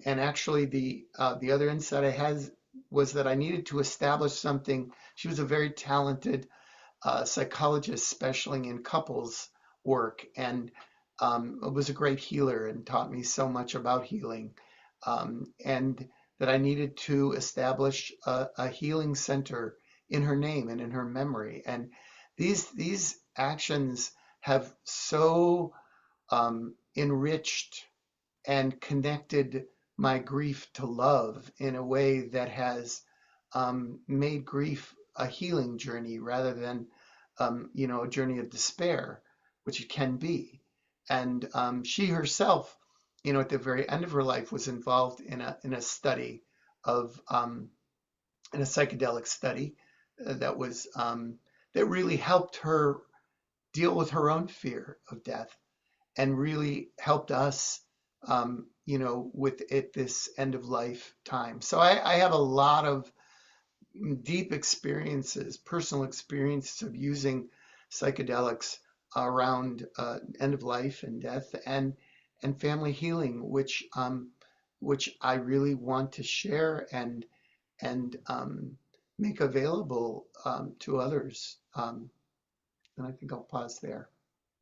S5: actually the other insight I had was that I needed to establish something. She was a very talented psychologist specializing in couples work, and was a great healer and taught me so much about healing, and that I needed to establish a healing center in her name and in her memory. And these actions have so enriched and connected my grief to love in a way that has made grief a healing journey rather than a journey of despair, which it can be. And she herself, at the very end of her life, was involved in a study of in a psychedelic study that was that really helped her deal with her own fear of death and really helped us, with it this end of life time. So I have a lot of deep experiences, personal experiences of using psychedelics around end of life and death and family healing, which I really want to share and make available to others. And I think I'll pause there.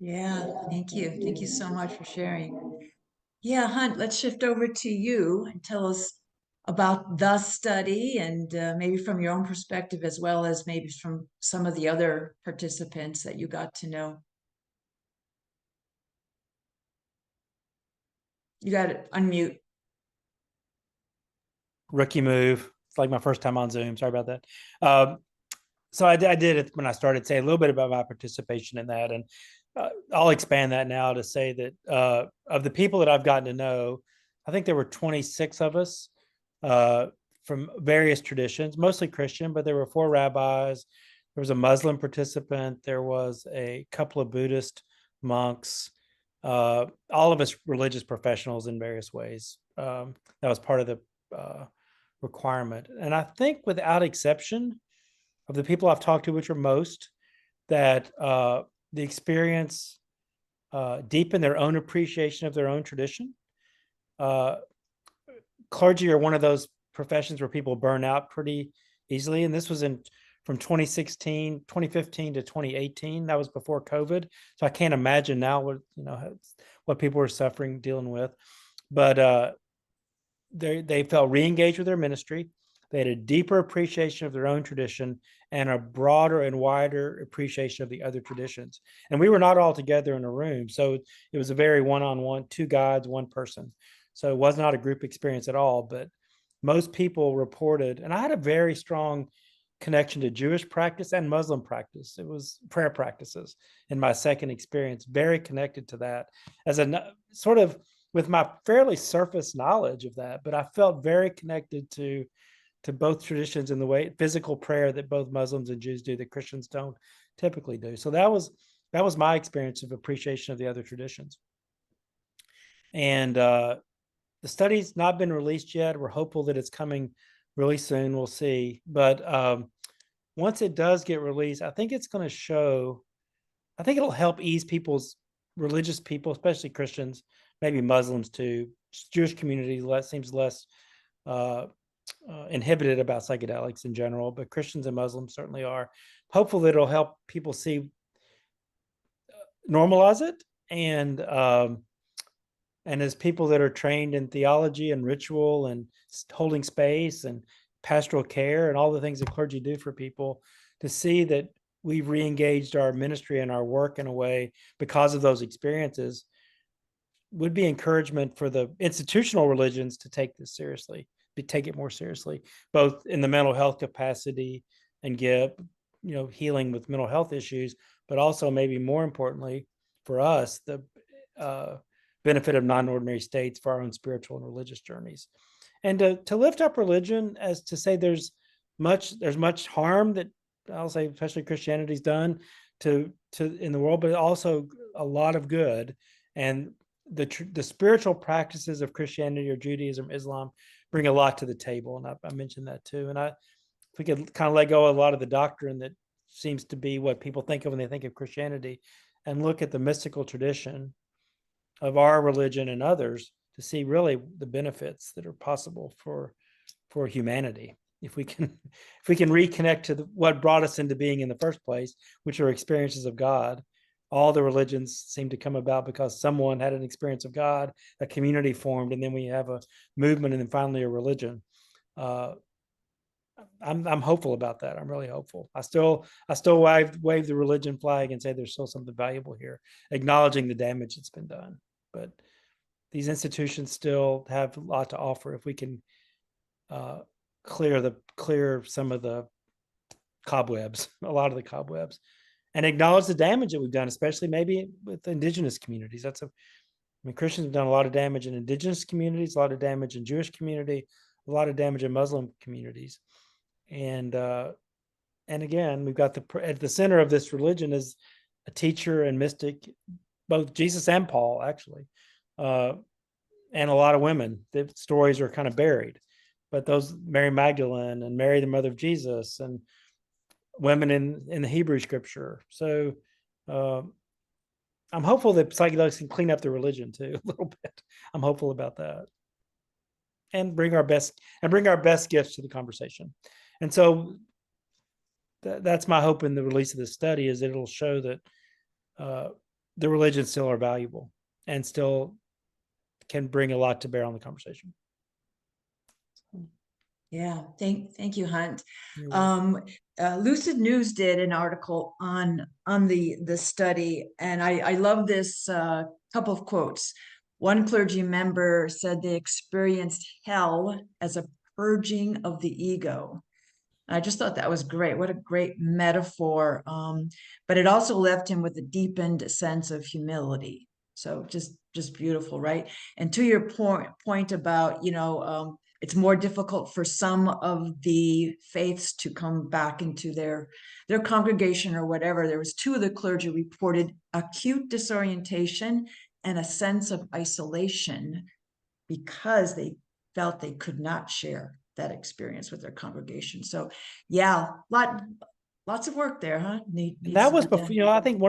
S1: Yeah, thank you. Thank you so much for sharing. Yeah, Hunt, let's shift over to you and tell us about the study and maybe from your own perspective, as well as maybe from some of the other participants that you got to know. You got to unmute.
S2: Rookie move. It's like my first time on Zoom. Sorry about that. So I did it when I started, say a little bit about my participation in that. And I'll expand that now to say that of the people that I've gotten to know, I think there were 26 of us from various traditions, mostly Christian, but there were 4 rabbis. There was a Muslim participant. There was a couple of Buddhist monks, all of us religious professionals in various ways. That was part of the requirement. And I think without exception, of the people I've talked to, which are most, that the experience deepened their own appreciation of their own tradition. Clergy are one of those professions where people burn out pretty easily. And this was from 2015 to 2018. That was before COVID. So I can't imagine now what people were suffering, dealing with. But they felt re-engaged with their ministry. They had a deeper appreciation of their own tradition and a broader and wider appreciation of the other traditions. And we were not all together in a room. So it was a very one-on-one, 2 guides, 1 person. So it was not a group experience at all, but most people reported, and I had a very strong connection to Jewish practice and Muslim practice. It was prayer practices in my second experience, very connected to that as a sort of with my fairly surface knowledge of that, but I felt very connected to both traditions in the way physical prayer that both Muslims and Jews do that Christians don't typically do. So that was my experience of appreciation of the other traditions. And the study's not been released yet. We're hopeful that it's coming really soon. We'll see. But once it does get released, I think it's going to show, I think it'll help ease religious people, especially Christians, maybe Muslims too. Jewish community seems less inhibited about psychedelics in general, but Christians and Muslims certainly are. Hopefully it'll help people normalize it. And as people that are trained in theology and ritual and holding space and pastoral care and all the things that clergy do for people, to see that we've re-engaged our ministry and our work in a way because of those experiences would be encouragement for the institutional religions to take this seriously, take it more seriously, both in the mental health capacity and get, healing with mental health issues, but also maybe more importantly for us, the benefit of non-ordinary states for our own spiritual and religious journeys. And to lift up religion as to say there's much harm that I'll say, especially Christianity's done to in the world, but also a lot of good. And the spiritual practices of Christianity or Judaism, Islam bring a lot to the table. And I mentioned that too. And if we could kind of let go of a lot of the doctrine that seems to be what people think of when they think of Christianity and look at the mystical tradition of our religion and others to see really the benefits that are possible for humanity. If we can reconnect to what brought us into being in the first place, which are experiences of God. All the religions seem to come about because someone had an experience of God, a community formed, and then we have a movement and then finally a religion. I'm hopeful about that. I'm really hopeful. I still wave the religion flag and say there's still something valuable here, acknowledging the damage that's been done. But these institutions still have a lot to offer if we can clear some of the cobwebs, a lot of the cobwebs, and acknowledge the damage that we've done, especially maybe with indigenous communities. I mean, Christians have done a lot of damage in indigenous communities, a lot of damage in Jewish community, a lot of damage in Muslim communities. And again, we've got at the center of this religion is a teacher and mystic, both Jesus and Paul, actually, and a lot of women. The stories are kind of buried, but those Mary Magdalene and Mary, the mother of Jesus, and women in the Hebrew scripture. So I'm hopeful that psychedelics can clean up the religion too a little bit. I'm hopeful about that, and bring our best gifts to the conversation. And so that's my hope in the release of this study, is that it'll show that the religions still are valuable and still can bring a lot to bear on the conversation.
S1: Yeah, thank you, Hunt.
S2: You're welcome.
S1: Lucid News did an article on the study, and I love this couple of quotes. One clergy member said they experienced hell as a purging of the ego. I just thought that was great. What a great metaphor. But it also left him with a deepened sense of humility. So just beautiful, right? And to your point about, it's more difficult for some of the faiths to come back into their congregation or whatever. There was 2 of the clergy reported acute disorientation and a sense of isolation because they felt they could not share that experience with their congregation. So yeah, lots of work there, huh?
S2: That was before, I think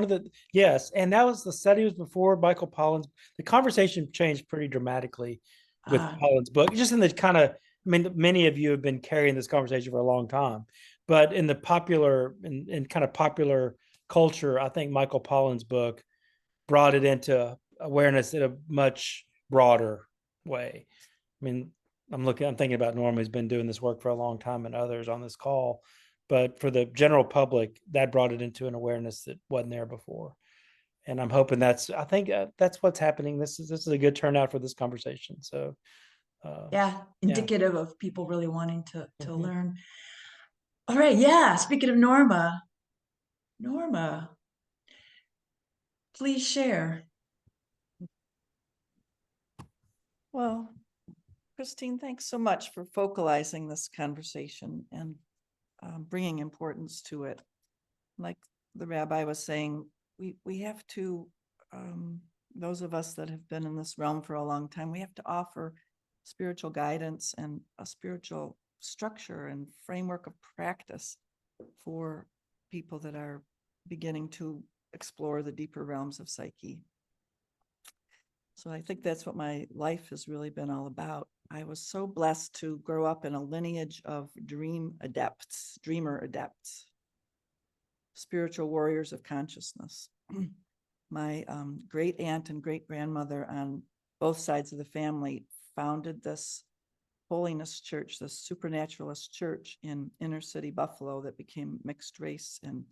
S2: yes, and that was the study was before Michael Pollan's. The conversation changed pretty dramatically with Pollan's book, just in the kind of, I mean, many of you have been carrying this conversation for a long time, but in the in kind of popular culture, I think Michael Pollan's book brought it into awareness in a much broader way. I mean, I'm thinking about Norma, who's been doing this work for a long time, and others on this call. But for the general public, that brought it into an awareness that wasn't there before. And I'm hoping that's what's happening. This is a good turnout for this conversation. So
S1: indicative of people really wanting to learn. All right. Yeah. Speaking of Norma, please share.
S3: Well, Christine, thanks so much for focalizing this conversation and bringing importance to it. Like the rabbi was saying, we have to, those of us that have been in this realm for a long time, we have to offer spiritual guidance and a spiritual structure and framework of practice for people that are beginning to explore the deeper realms of psyche. So I think that's what my life has really been all about. I was so blessed to grow up in a lineage of dreamer adepts, spiritual warriors of consciousness. My great aunt and great grandmother on both sides of the family founded this holiness church, this supernaturalist church in inner city Buffalo that became mixed race and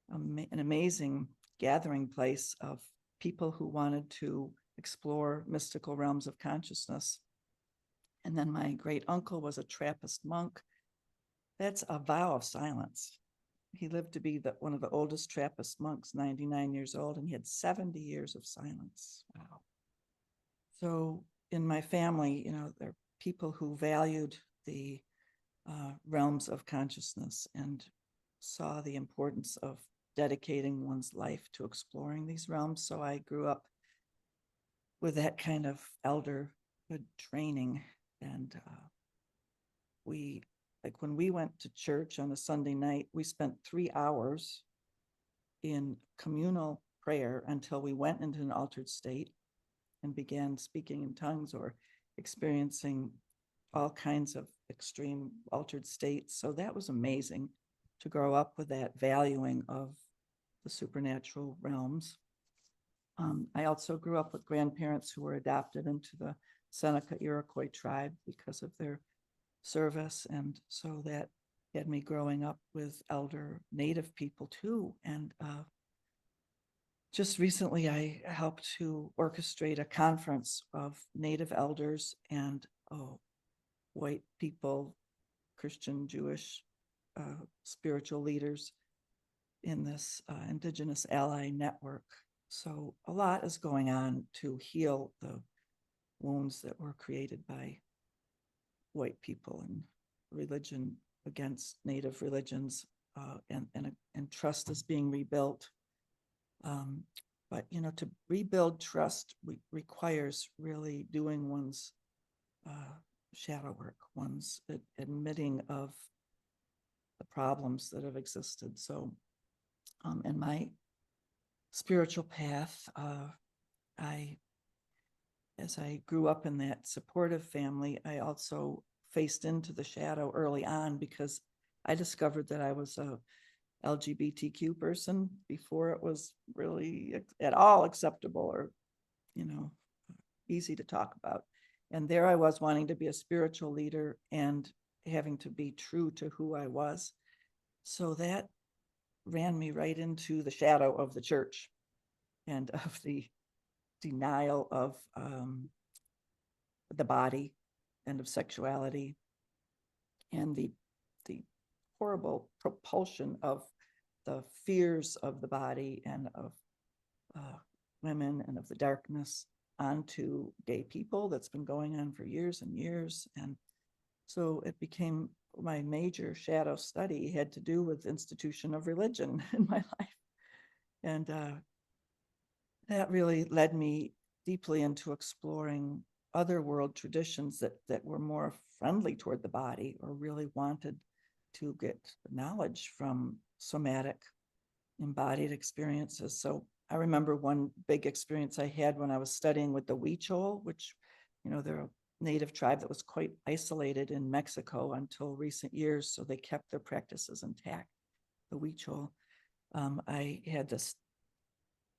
S3: an amazing gathering place of people who wanted to explore mystical realms of consciousness. And then my great uncle was a Trappist monk. That's a vow of silence. He lived to be one of the oldest Trappist monks, 99 years old, and he had 70 years of silence. Wow. So in my family, there are people who valued the realms of consciousness and saw the importance of dedicating one's life to exploring these realms. So I grew up with that kind of elderhood training. And when we went to church on a Sunday night, we spent 3 hours in communal prayer until we went into an altered state and began speaking in tongues or experiencing all kinds of extreme altered states. So that was amazing to grow up with that valuing of the supernatural realms. I also grew up with grandparents who were adopted into the Seneca Iroquois tribe because of their service. And so that had me growing up with elder Native people too. And just recently, I helped to orchestrate a conference of Native elders and white people, Christian, Jewish, spiritual leaders in this Indigenous Ally Network. So a lot is going on to heal the wounds that were created by white people and religion against Native religions, and trust is being rebuilt. But to rebuild trust requires really doing one's shadow work, one's admitting of the problems that have existed. So in my spiritual path, as I grew up in that supportive family, I also faced into the shadow early on because I discovered that I was a LGBTQ person before it was really at all acceptable or, easy to talk about. And there I was wanting to be a spiritual leader and having to be true to who I was. So that ran me right into the shadow of the church and of the denial of the body and of sexuality and the horrible propulsion of the fears of the body and of women and of the darkness onto gay people that's been going on for years and years. And so it became my major shadow study had to do with institution of religion in my life. And that really led me deeply into exploring other world traditions that were more friendly toward the body or really wanted to get knowledge from somatic embodied experiences. So I remember one big experience I had when I was studying with the Huichol, which, they're a native tribe that was quite isolated in Mexico until recent years. So they kept their practices intact, the Huichol. I had this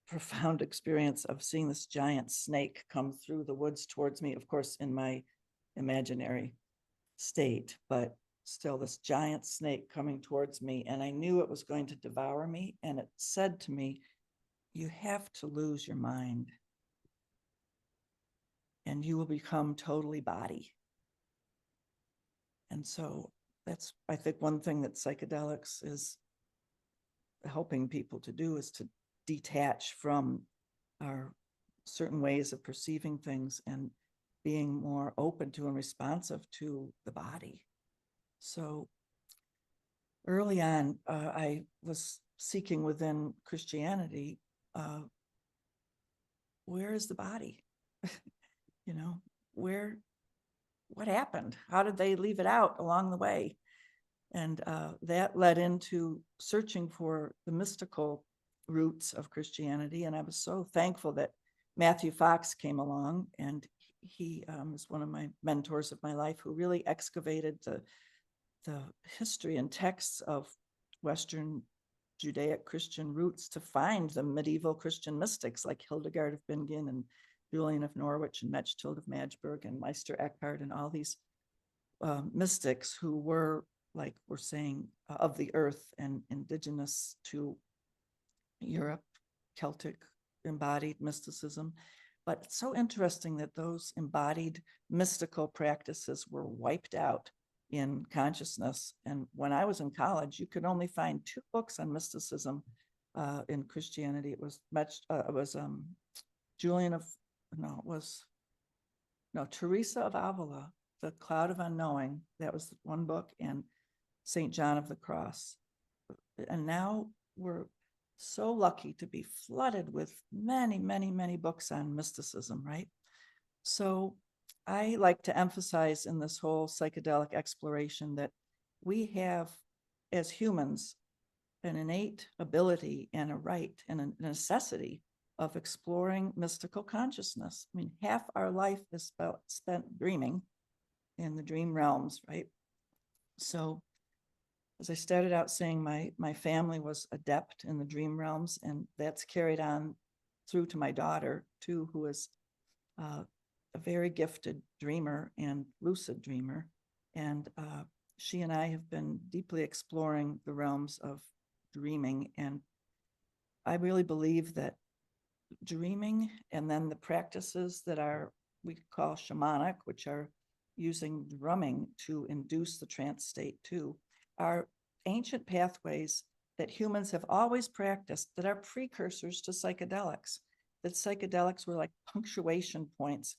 S3: profound experience of seeing this giant snake come through the woods towards me, of course, in my imaginary state, but still this giant snake coming towards me. And I knew it was going to devour me. And it said to me, you have to lose your mind and you will become totally body. And so that's, I think, one thing that psychedelics is helping people to do is to detach from our certain ways of perceiving things and being more open to and responsive to the body. So early on, I was seeking within Christianity, where is the body? What happened? How did they leave it out along the way? And that led into searching for the mystical roots of Christianity. And I was so thankful that Matthew Fox came along, and he is one of my mentors of my life who really excavated the history and texts of Western Judaic Christian roots to find the medieval Christian mystics like Hildegard of Bingen and Julian of Norwich and Mechthild of Magdeburg and Meister Eckhart and all these mystics who were, like we're saying, of the earth and indigenous to Europe, Celtic embodied mysticism. But it's so interesting that those embodied mystical practices were wiped out in consciousness. And when I was in college, you could only find 2 books on mysticism in Christianity. It was Teresa of Avila, The Cloud of Unknowing. That was one book, and St. John of the Cross. And now we're so lucky to be flooded with many, many, many books on mysticism, right? So I like to emphasize in this whole psychedelic exploration that we have, as humans, an innate ability and a right and a necessity of exploring mystical consciousness. I mean, half our life is spent dreaming in the dream realms, right? So as I started out saying, my family was adept in the dream realms, and that's carried on through to my daughter too, who is a very gifted dreamer and lucid dreamer. And she and I have been deeply exploring the realms of dreaming. And I really believe that dreaming and then the practices that are, we call shamanic, which are using drumming to induce the trance state too, are ancient pathways that humans have always practiced that are precursors to psychedelics. That psychedelics were like punctuation points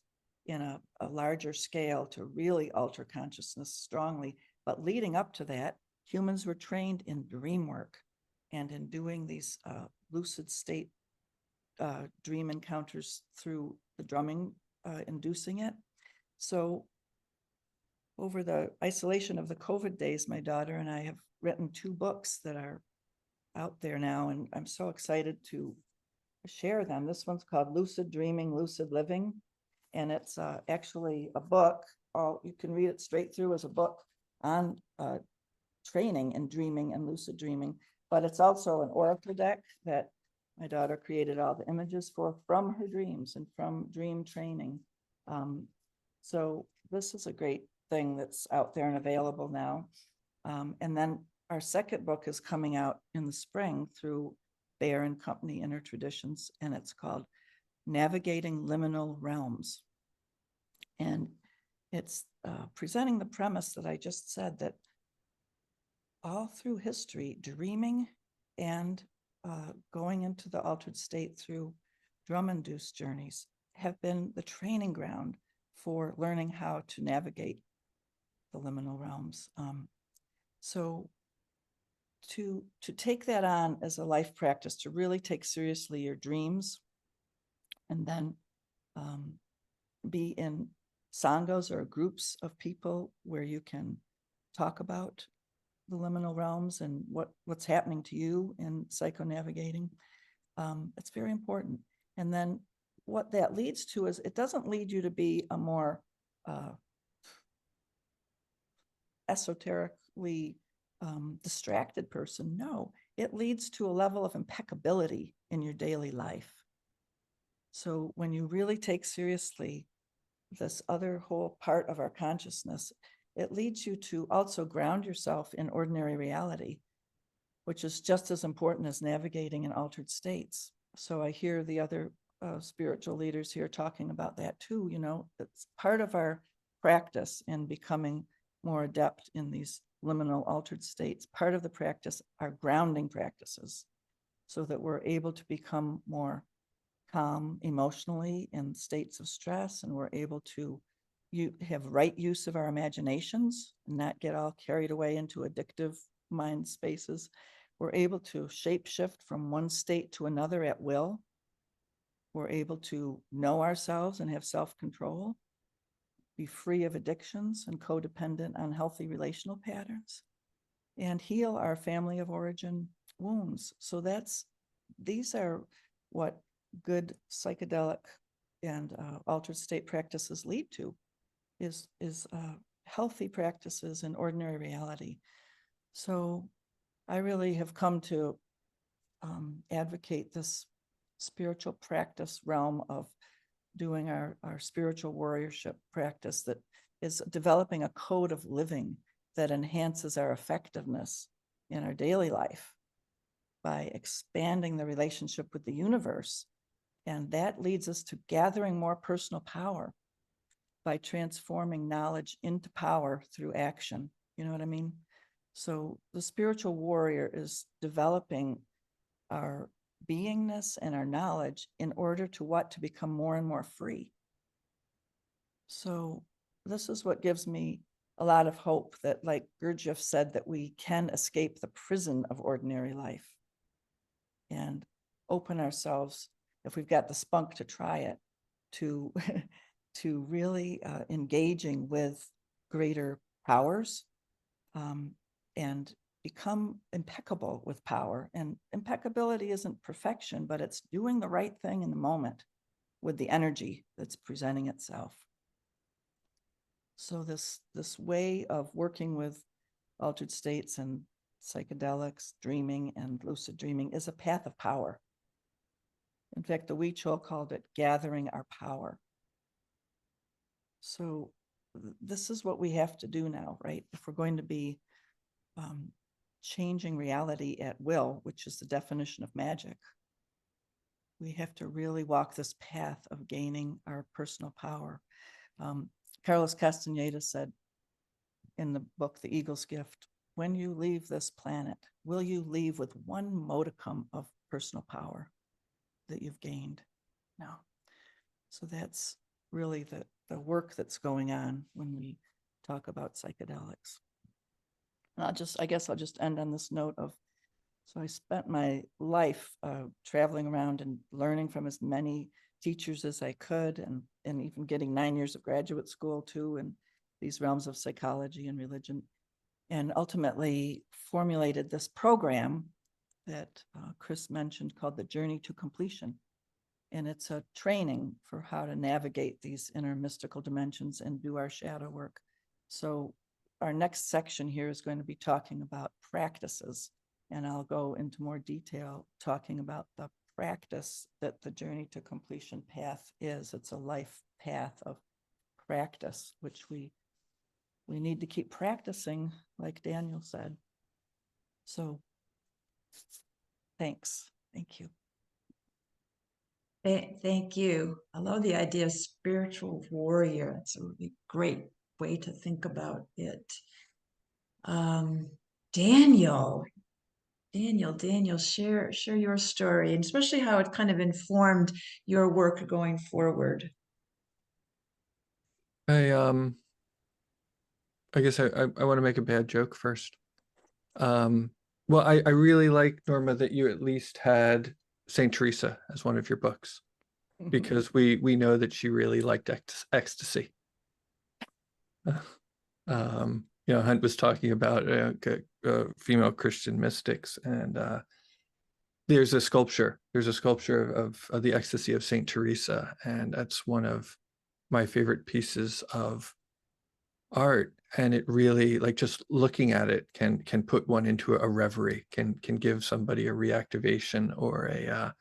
S3: in a larger scale to really alter consciousness strongly. But leading up to that, humans were trained in dream work and in doing these lucid state dream encounters through the drumming, inducing it. So over the isolation of the COVID days, my daughter and I have written 2 books that are out there now, and I'm so excited to share them. This one's called Lucid Dreaming, Lucid Living, and it's actually a book. You can read it straight through as a book on training in dreaming and lucid dreaming, but it's also an oracle deck that my daughter created all the images for from her dreams and from dream training. So this is a great thing that's out there and available now. And then our second book is coming out in the spring through Bear and Company Inner Traditions, and it's called Navigating Liminal Realms. And it's presenting the premise that I just said, that all through history, dreaming and going into the altered state through drum-induced journeys have been the training ground for learning how to navigate the liminal realms. So to take that on as a life practice, to really take seriously your dreams, and then be in sanghas or groups of people where you can talk about the liminal realms and what's happening to you in psychonavigating. It's very important. And then what that leads to is, it doesn't lead you to be a more esoterically distracted person. No, it leads to a level of impeccability in your daily life. So when you really take seriously this other whole part of our consciousness, it leads you to also ground yourself in ordinary reality, which is just as important as navigating in altered states. So I hear the other spiritual leaders here talking about that too. You know, it's part of our practice in becoming more adept in these liminal altered states. Part of the practice are grounding practices, so that we're able to become more calm emotionally in states of stress, and we're able to have right use of our imaginations and not get all carried away into addictive mind spaces. We're able to shape shift from one state to another at will. We're able to know ourselves and have self-control, be free of addictions and codependent on healthy relational patterns, and heal our family of origin wounds. So these are what good psychedelic and altered state practices lead to, is healthy practices in ordinary reality. So I really have come to advocate this spiritual practice realm of doing our spiritual warriorship practice, that is developing a code of living that enhances our effectiveness in our daily life by expanding the relationship with the universe. And that leads us to gathering more personal power by transforming knowledge into power through action. You know what I mean? So the spiritual warrior is developing our beingness and our knowledge in order to become more and more free. So this is what gives me a lot of hope that, like Gurdjieff said, that we can escape the prison of ordinary life and open ourselves, if we've got the spunk to try it, to to really engaging with greater powers, and become impeccable with power. And impeccability isn't perfection, but it's doing the right thing in the moment with the energy that's presenting itself. So this way of working with altered states and psychedelics, dreaming and lucid dreaming, is a path of power. In fact, the Wee Chol called it gathering our power. So this is what we have to do now, right? If we're going to be changing reality at will, which is the definition of magic, we have to really walk this path of gaining our personal power. Carlos Castaneda said in the book, The Eagle's Gift, when you leave this planet, will you leave with one modicum of personal power that you've gained? No. So that's really the work that's going on when we talk about psychedelics. And I guess I'll just end on this note of, so I spent my life traveling around and learning from as many teachers as I could, and even getting 9 years of graduate school too, in these realms of psychology and religion, and ultimately formulated this program that Chris mentioned called the Journey to Completion. And it's a training for how to navigate these inner mystical dimensions and do our shadow work. So our next section here is going to be talking about practices, and I'll go into more detail talking about the practice that the Journey to Completion path is. It's a life path of practice, which we need to keep practicing, like Daniel said. So thanks. Thank you.
S1: Thank you. I love the idea of spiritual warrior. It's a really great way to think about it. Daniel, share your story, and especially how it kind of informed your work going forward.
S4: I guess I want to make a bad joke first. Well, I really like, Norma, that you at least had Saint Teresa as one of your books, because we know that she really liked ecstasy. Hunt was talking about female Christian mystics, and there's a sculpture of the ecstasy of Saint Teresa, and that's one of my favorite pieces of art. And it really, like, just looking at it can put one into a reverie, can give somebody a reactivation or a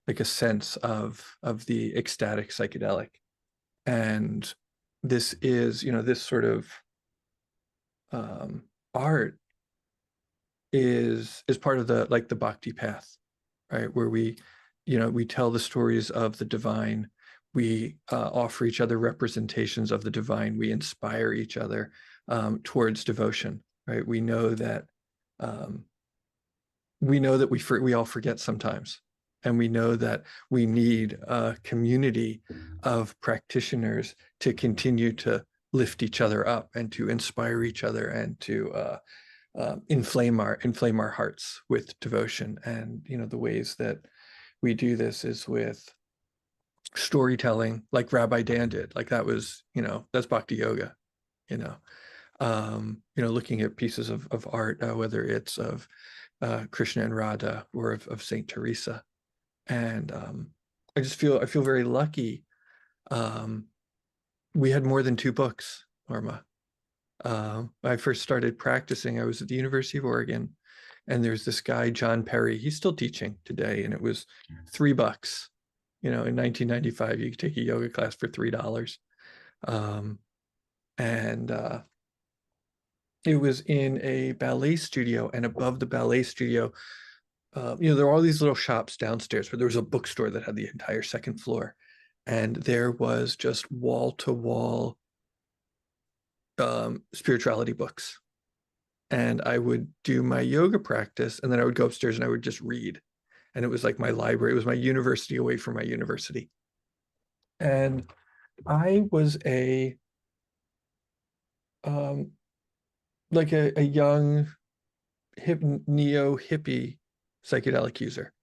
S4: like a sense of the ecstatic psychedelic. And this is, this sort of art is part of the bhakti path, right? Where we tell the stories of the divine. We offer each other representations of the divine. We inspire each other towards devotion, right? We know that we all forget sometimes, and we know that we need a community of practitioners to continue to lift each other up and to inspire each other and to inflame our hearts with devotion. And the ways that we do this is with storytelling, like Rabbi Dan did. Like, that was, that's bhakti yoga. Looking at pieces of art, whether it's of Krishna and Radha or of Saint Teresa. And I feel very lucky. We had more than 2 books, Norma. I first started practicing, I was at the University of Oregon, and there's this guy, John Perry. He's still teaching today, and it was $3. In 1995, you could take a yoga class for $3. It was in a ballet studio, and above the ballet studio, there were all these little shops downstairs, but there was a bookstore that had the entire 2nd floor. And there was just wall-to-wall spirituality books. And I would do my yoga practice, and then I would go upstairs and I would just read. And it was like my library. It was my university away from my university. And I was a young neo-hippie psychedelic user,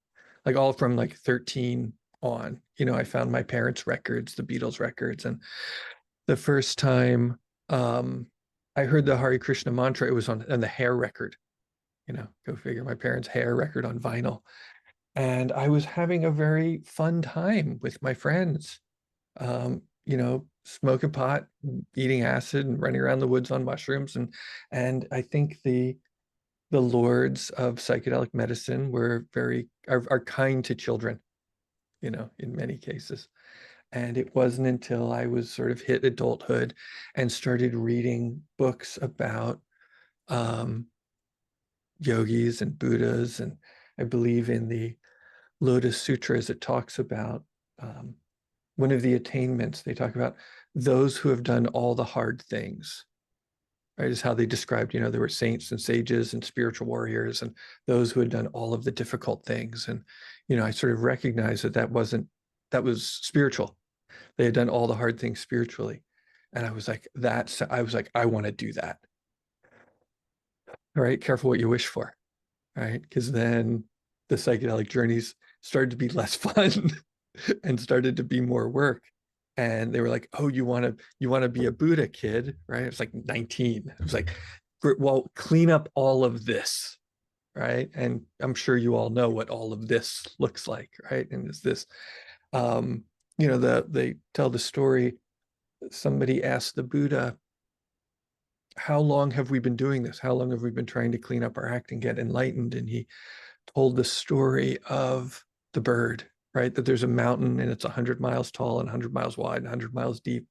S4: like all from like 13 on. I found my parents' records, the Beatles records, and the first time I heard the Hare Krishna mantra, it was on the Hair record. Go figure, my parents' Hair record on vinyl. And I was having a very fun time with my friends, smoking pot, eating acid, and running around the woods on mushrooms. And I think the lords of psychedelic medicine are kind to children, in many cases. And it wasn't until I was sort of hit adulthood and started reading books about yogis and Buddhas. And I believe in the Lotus Sutras, it talks about one of the attainments. They talk about those who have done all the hard things, right? Is how they described, there were saints and sages and spiritual warriors and those who had done all of the difficult things. And, I sort of recognized that was spiritual. They had done all the hard things spiritually. And I was like, I want to do that. All right. Careful what you wish for. Right. Because then the psychedelic journeys started to be less fun and started to be more work. And they were like, oh, you want to be a Buddha, kid, right? It was like 19. It was like, well, clean up all of this, right? And I'm sure you all know what all of this looks like, right? And it's this, they tell the story. Somebody asked the Buddha, how long have we been doing this? How long have we been trying to clean up our act and get enlightened? And he told the story of the bird, right? That there's a mountain and it's 100 miles tall and 100 miles wide and 100 miles deep.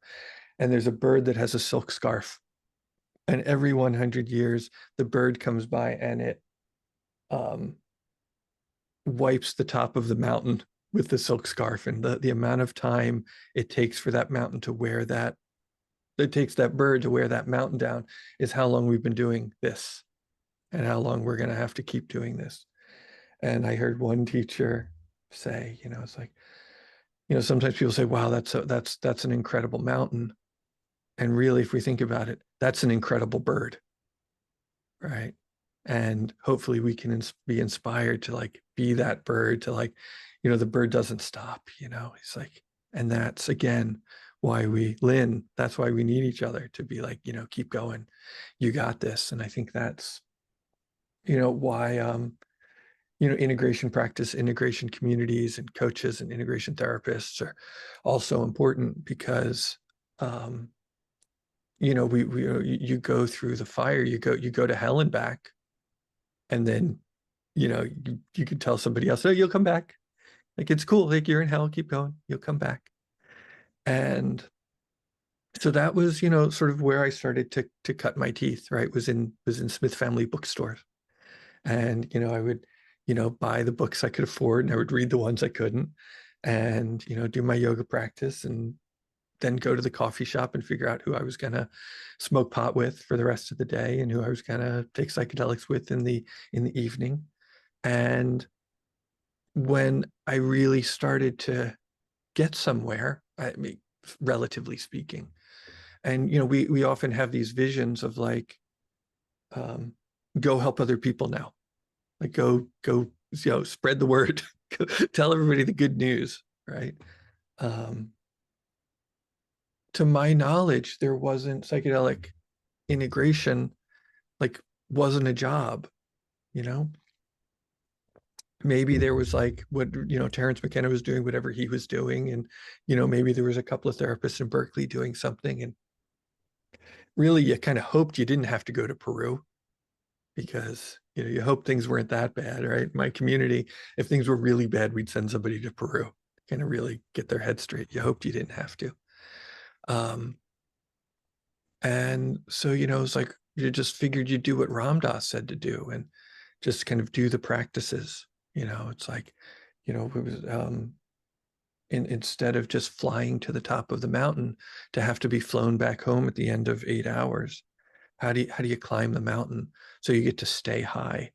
S4: And there's a bird that has a silk scarf. And every 100 years, the bird comes by and it wipes the top of the mountain with the silk scarf. And the amount of time it takes for that mountain to wear that, it takes that bird to wear that mountain down is how long we've been doing this and how long we're going to have to keep doing this. And I heard one teacher say, it's like, sometimes people say, wow, that's an incredible mountain. And really, if we think about it, that's an incredible bird, right? And hopefully we can be inspired to like be that bird, to like, the bird doesn't stop, he's like, and that's again, why that's why we need each other to be like, keep going, you got this. And I think that's, why, integration practice, integration communities and coaches and integration therapists are also important because, you go through the fire, you go to hell and back. And then, you could tell somebody else, oh, you'll come back. Like, it's cool. Like, you're in hell, keep going, you'll come back. And so that was, sort of where I started to cut my teeth, right? Was in Smith Family bookstores. And, I would, buy the books I could afford and I would read the ones I couldn't and, do my yoga practice and then go to the coffee shop and figure out who I was going to smoke pot with for the rest of the day and who I was going to take psychedelics with in the evening. And when I really started to get somewhere, I mean, relatively speaking, and, we often have these visions of like, go help other people now, like go, spread the word, tell everybody the good news, right? To my knowledge, there wasn't psychedelic integration, like wasn't a job, maybe there was like what, Terrence McKenna was doing, whatever he was doing. And, maybe there was a couple of therapists in Berkeley doing something. And really, you kind of hoped you didn't have to go to Peru because, you hope things weren't that bad, right? My community, if things were really bad, we'd send somebody to Peru, kind of really get their head straight. You hoped you didn't have to. And so, it's like, you just figured you'd do what Ram Dass said to do and just kind of do the practices. It's like, it was, instead of just flying to the top of the mountain to have to be flown back home at the end of 8 hours, how do you climb the mountain so you get to stay high?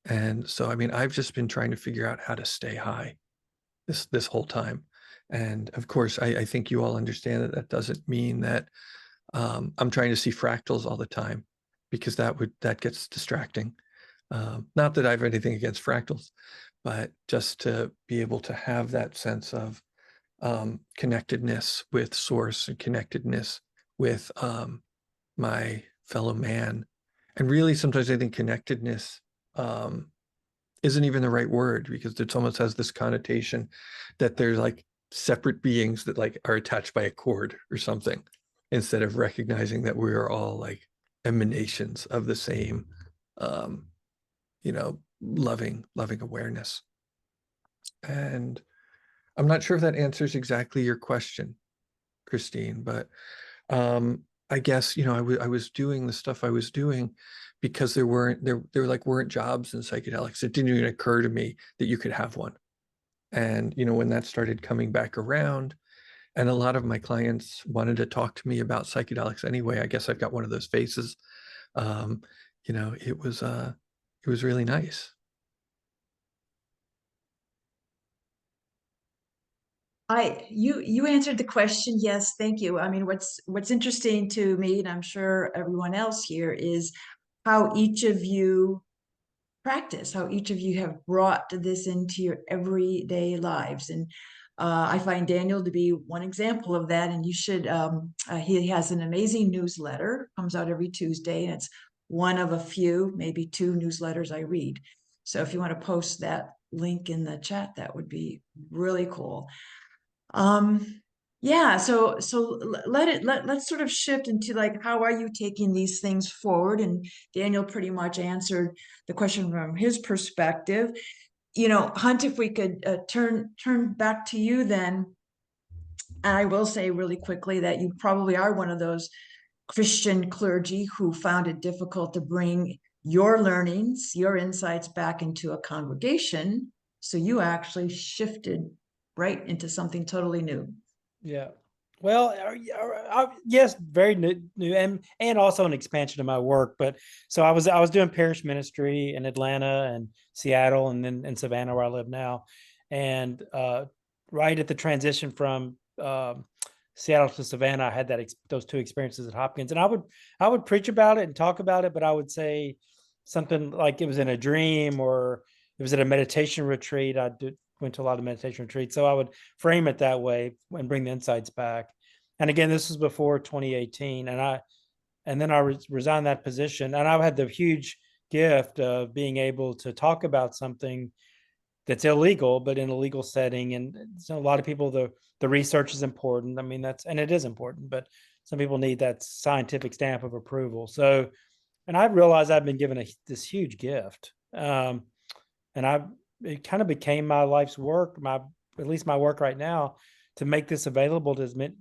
S4: And so, I mean, I've just been trying to figure out how to stay high this whole time. And of course, I think you all understand that doesn't mean that I'm trying to see fractals all the time, because that gets distracting. Not that I have anything against fractals, but just to be able to have that sense of connectedness with source and connectedness with my fellow man. And really, sometimes I think connectedness isn't even the right word, because it almost has this connotation that there's like separate beings that like are attached by a cord or something, instead of recognizing that we are all like emanations of the same loving awareness. And I'm not sure if that answers exactly your question, Christine, but I guess, you know, I was doing the stuff I was doing because there like weren't jobs in psychedelics. It didn't even occur to me that you could have one. And, you know, when that started coming back around, and a lot of my clients wanted to talk to me about psychedelics anyway, I guess I've got one of those faces. Um, you know, it was really nice.
S1: You answered the question. Yes, thank you. I mean, what's interesting to me, and I'm sure everyone else here, is how each of you practice, how each of you have brought this into your everyday lives. And I find Daniel to be one example of that. And you should, he has an amazing newsletter, comes out every Tuesday, and it's one of a few, maybe two newsletters I read. So if you want to post that link in the chat, that would be really cool. Yeah, so let's sort of shift into like, how are you taking these things forward? And Daniel pretty much answered the question from his perspective. You know, Hunt, if we could turn back to you then. And I will say really quickly that you probably are one of those Christian clergy who found it difficult to bring your learnings, your insights back into a congregation. So you actually shifted right into something totally new.
S2: Yeah. Well, yes, very new, and also an expansion of my work. But so I was doing parish ministry in Atlanta and Seattle, and then in Savannah where I live now, and right at the transition from Seattle to Savannah, I had those two experiences at Hopkins, and I would preach about it and talk about it, but I would say something like it was in a dream or it was at a meditation retreat. Went to a lot of meditation retreats. So I would frame it that way and bring the insights back. And again, this was before 2018. And then I resigned that position. And I had the huge gift of being able to talk about something that's illegal, but in a legal setting. And so a lot of people, the research is important. I mean, and it is important, but some people need that scientific stamp of approval. So, and I realized I've been given this huge gift. And it kind of became my life's work, at least my work right now, to make this available to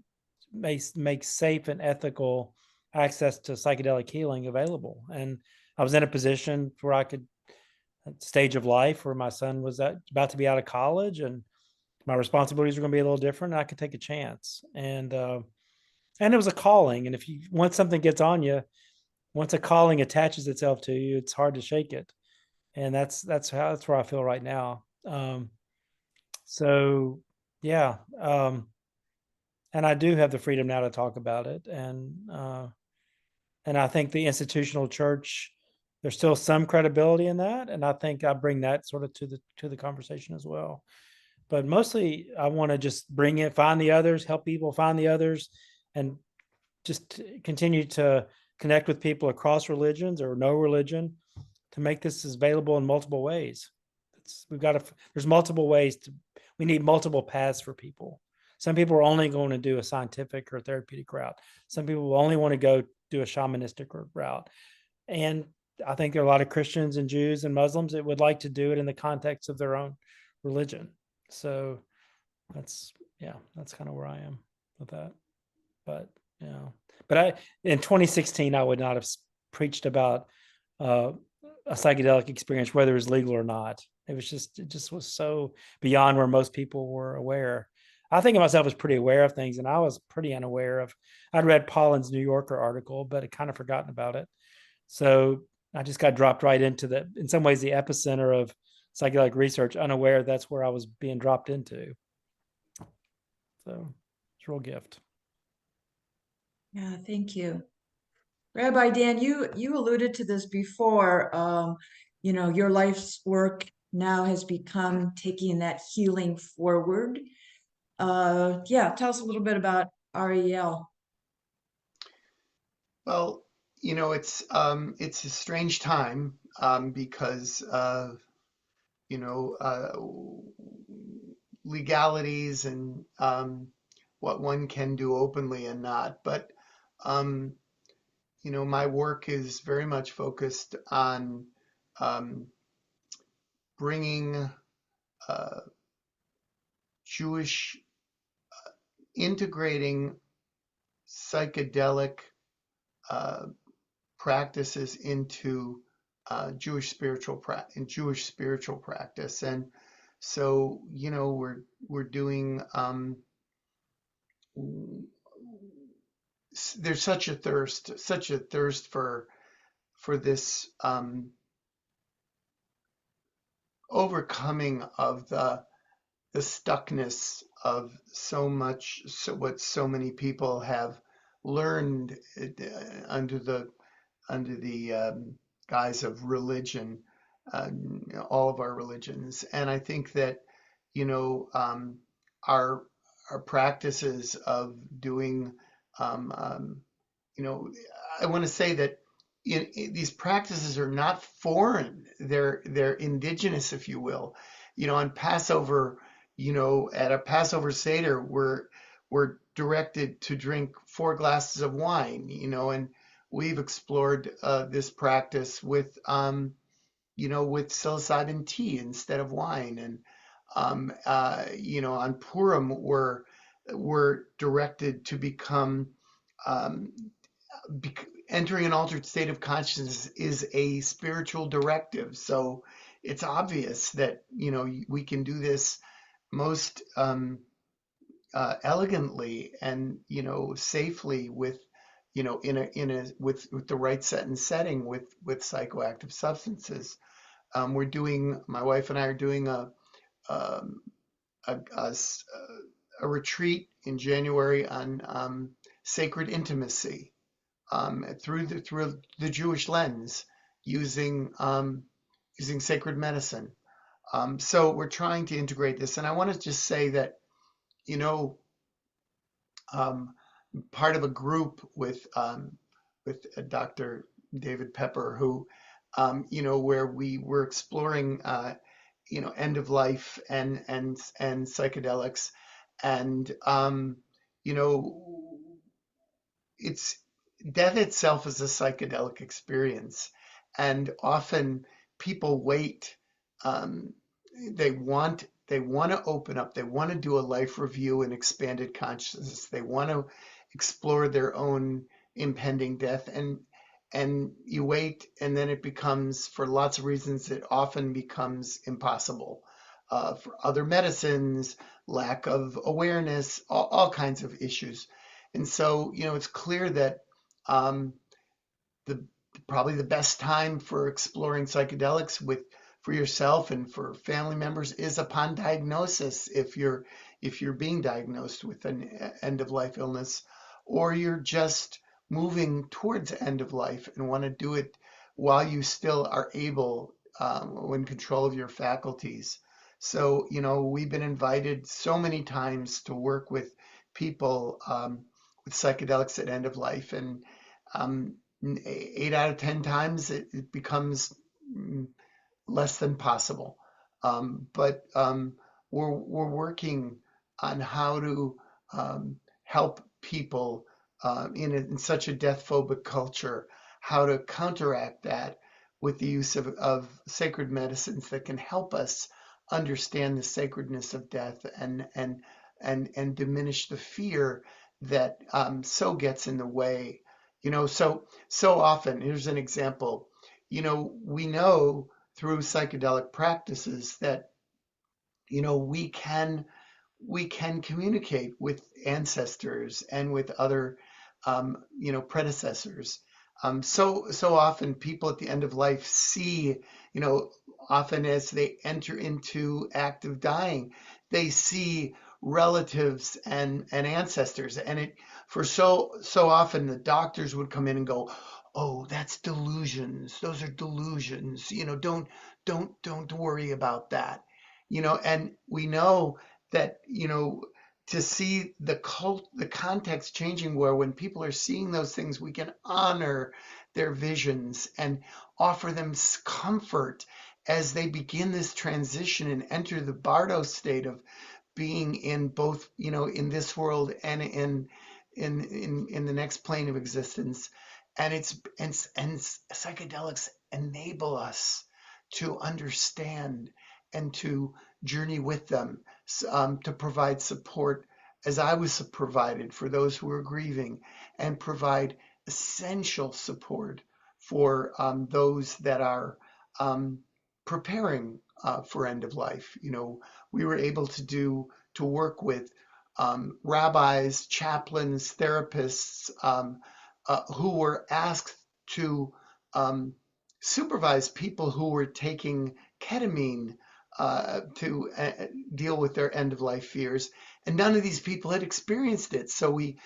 S2: make safe and ethical access to psychedelic healing available. And I was in a position where I could, stage of life where my son was about to be out of college and my responsibilities were going to be a little different. And I could take a chance, and it was a calling. And once something gets on you, once a calling attaches itself to you, it's hard to shake it. And that's where I feel right now. So yeah. And I do have the freedom now to talk about it. And I think the institutional church, there's still some credibility in that. And I think I bring that sort of to the conversation as well. But mostly I want to just find the others, help people find the others, and just continue to connect with people across religions or no religion, to make this available in multiple ways. There's multiple ways we need multiple paths for people. Some people are only going to do a scientific or therapeutic route. Some people will only want to go do a shamanistic route. And I think there are a lot of Christians and Jews and Muslims that would like to do it in the context of their own religion. So that's kind of where I am with that. But, in 2016, I would not have preached about a psychedelic experience, whether it was legal or not. It just was so beyond where most people were aware. I think of myself as pretty aware of things, and I was pretty unaware of. I'd read Pollan's New Yorker article, but had kind of forgotten about it. So I just got dropped right into in some ways, the epicenter of psychedelic research, unaware that's where I was being dropped into. So it's a real gift.
S1: Yeah, thank you. Rabbi Dan, you alluded to this before. Your life's work now has become taking that healing forward. Yeah, tell us a little bit about AriYael.
S5: Well, it's a strange time because legalities and what one can do openly and not. But my work is very much focused on bringing Jewish integrating psychedelic practices into Jewish spiritual practice. And so, we're doing there's such a thirst for this overcoming of the stuckness of what so many people have learned under the guise of religion, all of our religions. And I think that our practices of doing I want to say that these practices are not foreign. They're indigenous, if you will. On Passover, at a Passover Seder, we're directed to drink 4 glasses of wine, and we've explored this practice with psilocybin tea instead of wine. And on Purim, we're directed to become entering an altered state of consciousness is a spiritual directive. So it's obvious that we can do this most elegantly and safely with with the right set and setting with psychoactive substances. My wife and I are doing a retreat in January on sacred intimacy through the Jewish lens, using sacred medicine. So we're trying to integrate this, and I want to just say that part of a group with Dr. David Pepper, who where we were exploring end of life and psychedelics, and it's death itself is a psychedelic experience, and often people wait. They want to open up. They want to do a life review and expanded consciousness. They want to explore their own impending death, and you wait, and then it becomes, for lots of reasons, it often becomes impossible. For other medicines, lack of awareness, all kinds of issues. And so, it's clear that probably the best time for exploring psychedelics for yourself and for family members is upon diagnosis. If you're being diagnosed with an end of life illness, or you're just moving towards end of life and want to do it while you still are able, in control of your faculties. So, we've been invited so many times to work with people with psychedelics at end of life, and 8 out of 10 times it becomes less than possible. But we're working on how to help people in such a death-phobic culture, how to counteract that with the use of sacred medicines that can help us understand the sacredness of death and diminish the fear that so gets in the way. So often, here's an example. We know through psychedelic practices that we can communicate with ancestors and with other predecessors. So often people at the end of life see, often as they enter into active dying, they see relatives and ancestors, and for so often the doctors would come in and go, "Oh, that's delusions. Those are delusions. Don't worry about that." And we know that, to see the context changing, where when people are seeing those things, we can honor their visions and offer them comfort as they begin this transition and enter the bardo state of being in both, in this world and in the next plane of existence. And psychedelics enable us to understand and to journey with them, to provide support as I was provided for those who were grieving, and provide essential support for those that are preparing for end of life. You know, we were able to work with rabbis, chaplains, therapists who were asked to supervise people who were taking ketamine to deal with their end of life fears, and none of these people had experienced it. So we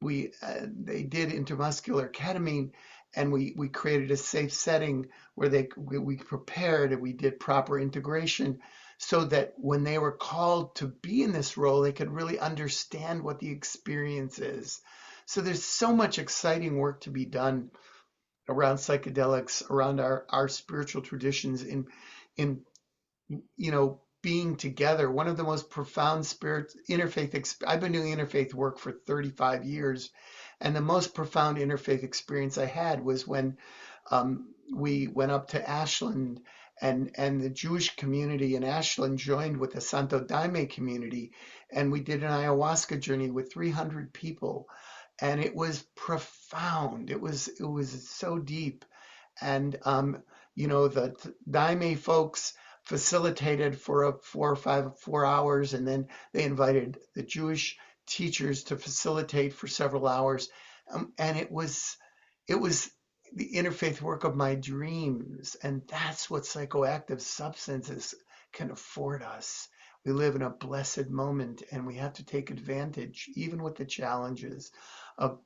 S5: they did intramuscular ketamine, and we created a safe setting where we prepared and we did proper integration, so that when they were called to be in this role, they could really understand what the experience is. So there's so much exciting work to be done around psychedelics, around our spiritual traditions, in you know, being together. One of the most profound I've been doing interfaith work for 35 years, and the most profound interfaith experience I had was when we went up to Ashland, and the Jewish community in Ashland joined with the Santo Daime community, and we did an ayahuasca journey with 300 people, and it was profound. It was so deep, and you know, the Daime folks facilitated for 4 hours, and then they invited the Jewish teachers to facilitate for several hours, and it was the interfaith work of my dreams, and that's what psychoactive substances can afford us. We live in a blessed moment, and we have to take advantage, even with the challenges, of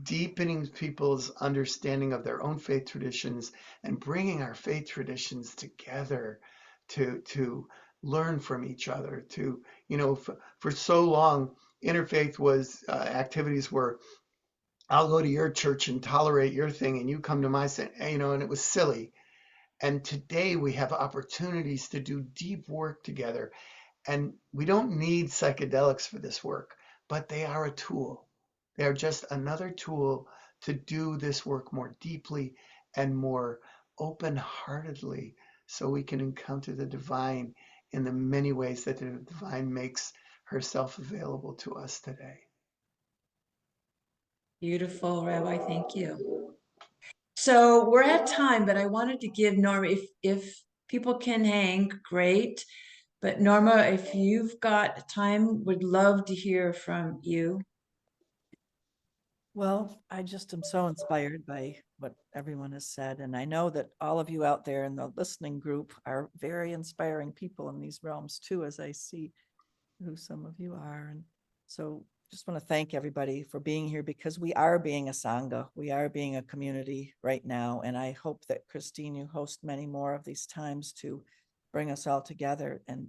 S5: deepening people's understanding of their own faith traditions, and bringing our faith traditions together to learn from each other. To, you know, for so long, interfaith was activities where I'll go to your church and tolerate your thing, and you come to my, you know, and it was silly. And today we have opportunities to do deep work together, and we don't need psychedelics for this work, but they are a tool. They are just another tool to do this work more deeply and more open-heartedly, so we can encounter the divine in the many ways that the divine makes herself available to us today.
S1: Beautiful, Rabbi. Thank you. So we're at time, but I wanted to give Norma, if people can hang, great. But Norma, if you've got time, would love to hear from you.
S3: Well, I just am so inspired by what everyone has said. And I know that all of you out there in the listening group are very inspiring people in these realms too, as I see who some of you are. And so just want to thank everybody for being here, because we are being a Sangha. We are being a community right now. And I hope that, Christine, you host many more of these times to bring us all together, and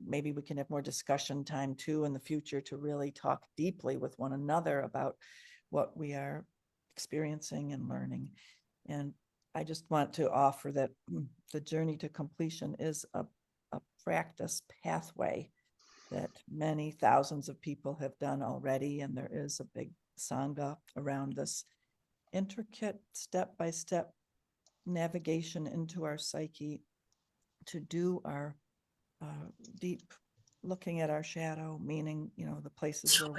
S3: maybe we can have more discussion time too in the future to really talk deeply with one another about what we are experiencing and learning. And I just want to offer that the journey to completion is a practice pathway that many thousands of people have done already. And there is a big Sangha around this intricate step-by-step navigation into our psyche to do our deep looking at our shadow, meaning, you know, the places where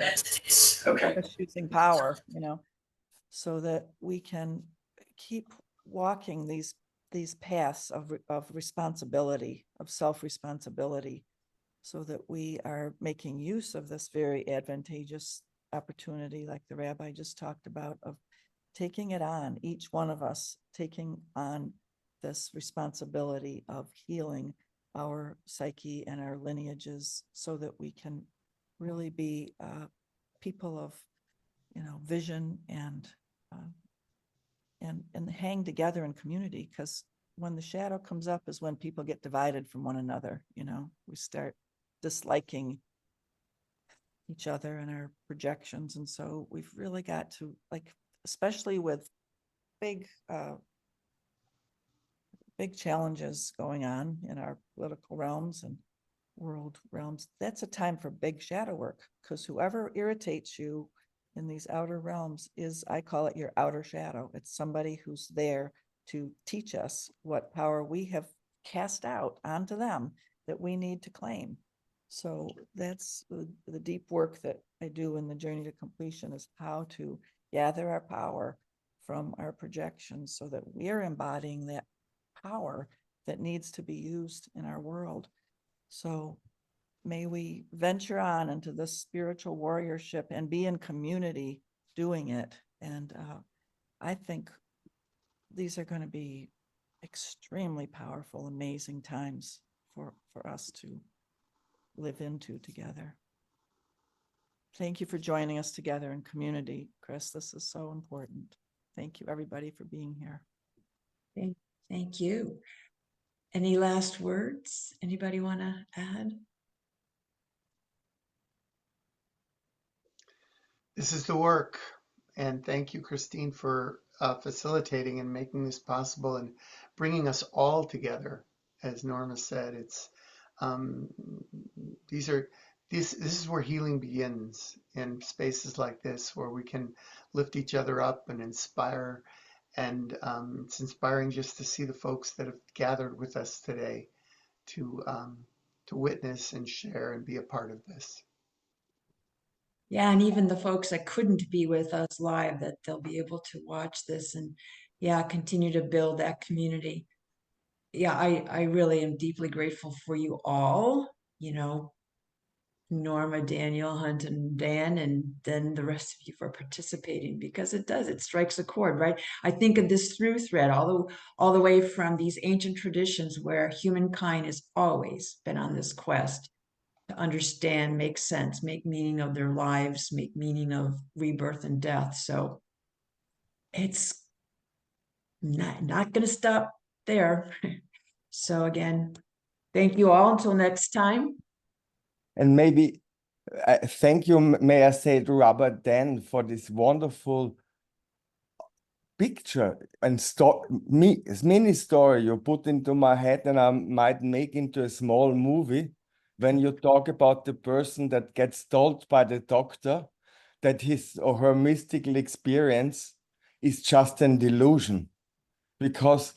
S3: we're using power, you know, so that we can keep walking these paths of responsibility, of self-responsibility, so that we are making use of this very advantageous opportunity, like the Rabbi just talked about, of taking it on, each one of us taking on this responsibility of healing our psyche and our lineages, so that we can really be people of, you know, vision and hang together in community. Because when the shadow comes up is when people get divided from one another. You know, we start disliking each other and our projections, and so we've really got to, like, especially with big challenges going on in our political realms and world realms, that's a time for big shadow work, because whoever irritates you in these outer realms is, I call it, your outer shadow. It's somebody who's there to teach us what power we have cast out onto them that we need to claim. So that's the deep work that I do in the journey to completion, is how to gather our power from our projections so that we're embodying that power that needs to be used in our world. So may we venture on into this spiritual warriorship and be in community doing it. And I think these are going to be extremely powerful, amazing times for us to live into together. Thank you for joining us together in community, Chris. This is so important. Thank you, everybody, for being here.
S1: Thank you. Any last words? Anybody want to add?
S5: This is the work. And thank you, Christine, for facilitating and making this possible and bringing us all together. As Norma said, it's this is where healing begins, in spaces like this where we can lift each other up and inspire. And it's inspiring just to see the folks that have gathered with us today to witness and share and be a part of this.
S1: Yeah, and even the folks that couldn't be with us live, that they'll be able to watch this and continue to build that community. Yeah, I really am deeply grateful for you all, Norma, Daniel, Hunt, and Dan, and then the rest of you for participating, because it strikes a chord, right? I think of this through thread all the way from these ancient traditions where humankind has always been on this quest to understand, make sense, make meaning of their lives, make meaning of rebirth and death. So it's not going to stop there. So again, thank you all until next time.
S6: And maybe thank you, may I say, to Robert Dan, for this wonderful picture and mini story you put into my head, and I might make into a small movie when you talk about the person that gets told by the doctor that his or her mystical experience is just an delusion, because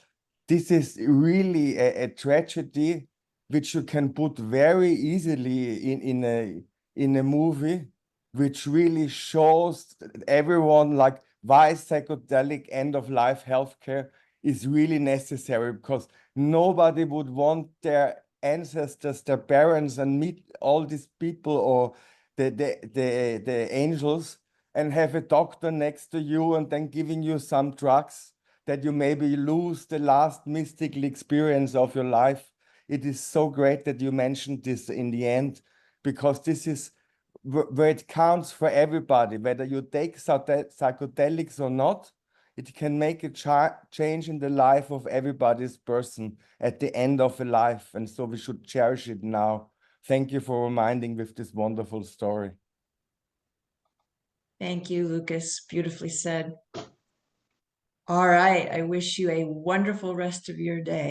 S6: this is really a tragedy which you can put very easily in a movie, which really shows everyone like why psychedelic end-of-life healthcare is really necessary, because nobody would want their ancestors, their parents, and meet all these people or the angels and have a doctor next to you and then giving you some drugs that you maybe lose the last mystical experience of your life. It is so great that you mentioned this in the end, because this is where it counts for everybody, whether you take psychedelics or not. It can make a change in the life of everybody's person at the end of a life. And so we should cherish it now. Thank you for reminding with this wonderful story.
S1: Thank you, Lucas. Beautifully said. All right. I wish you a wonderful rest of your day.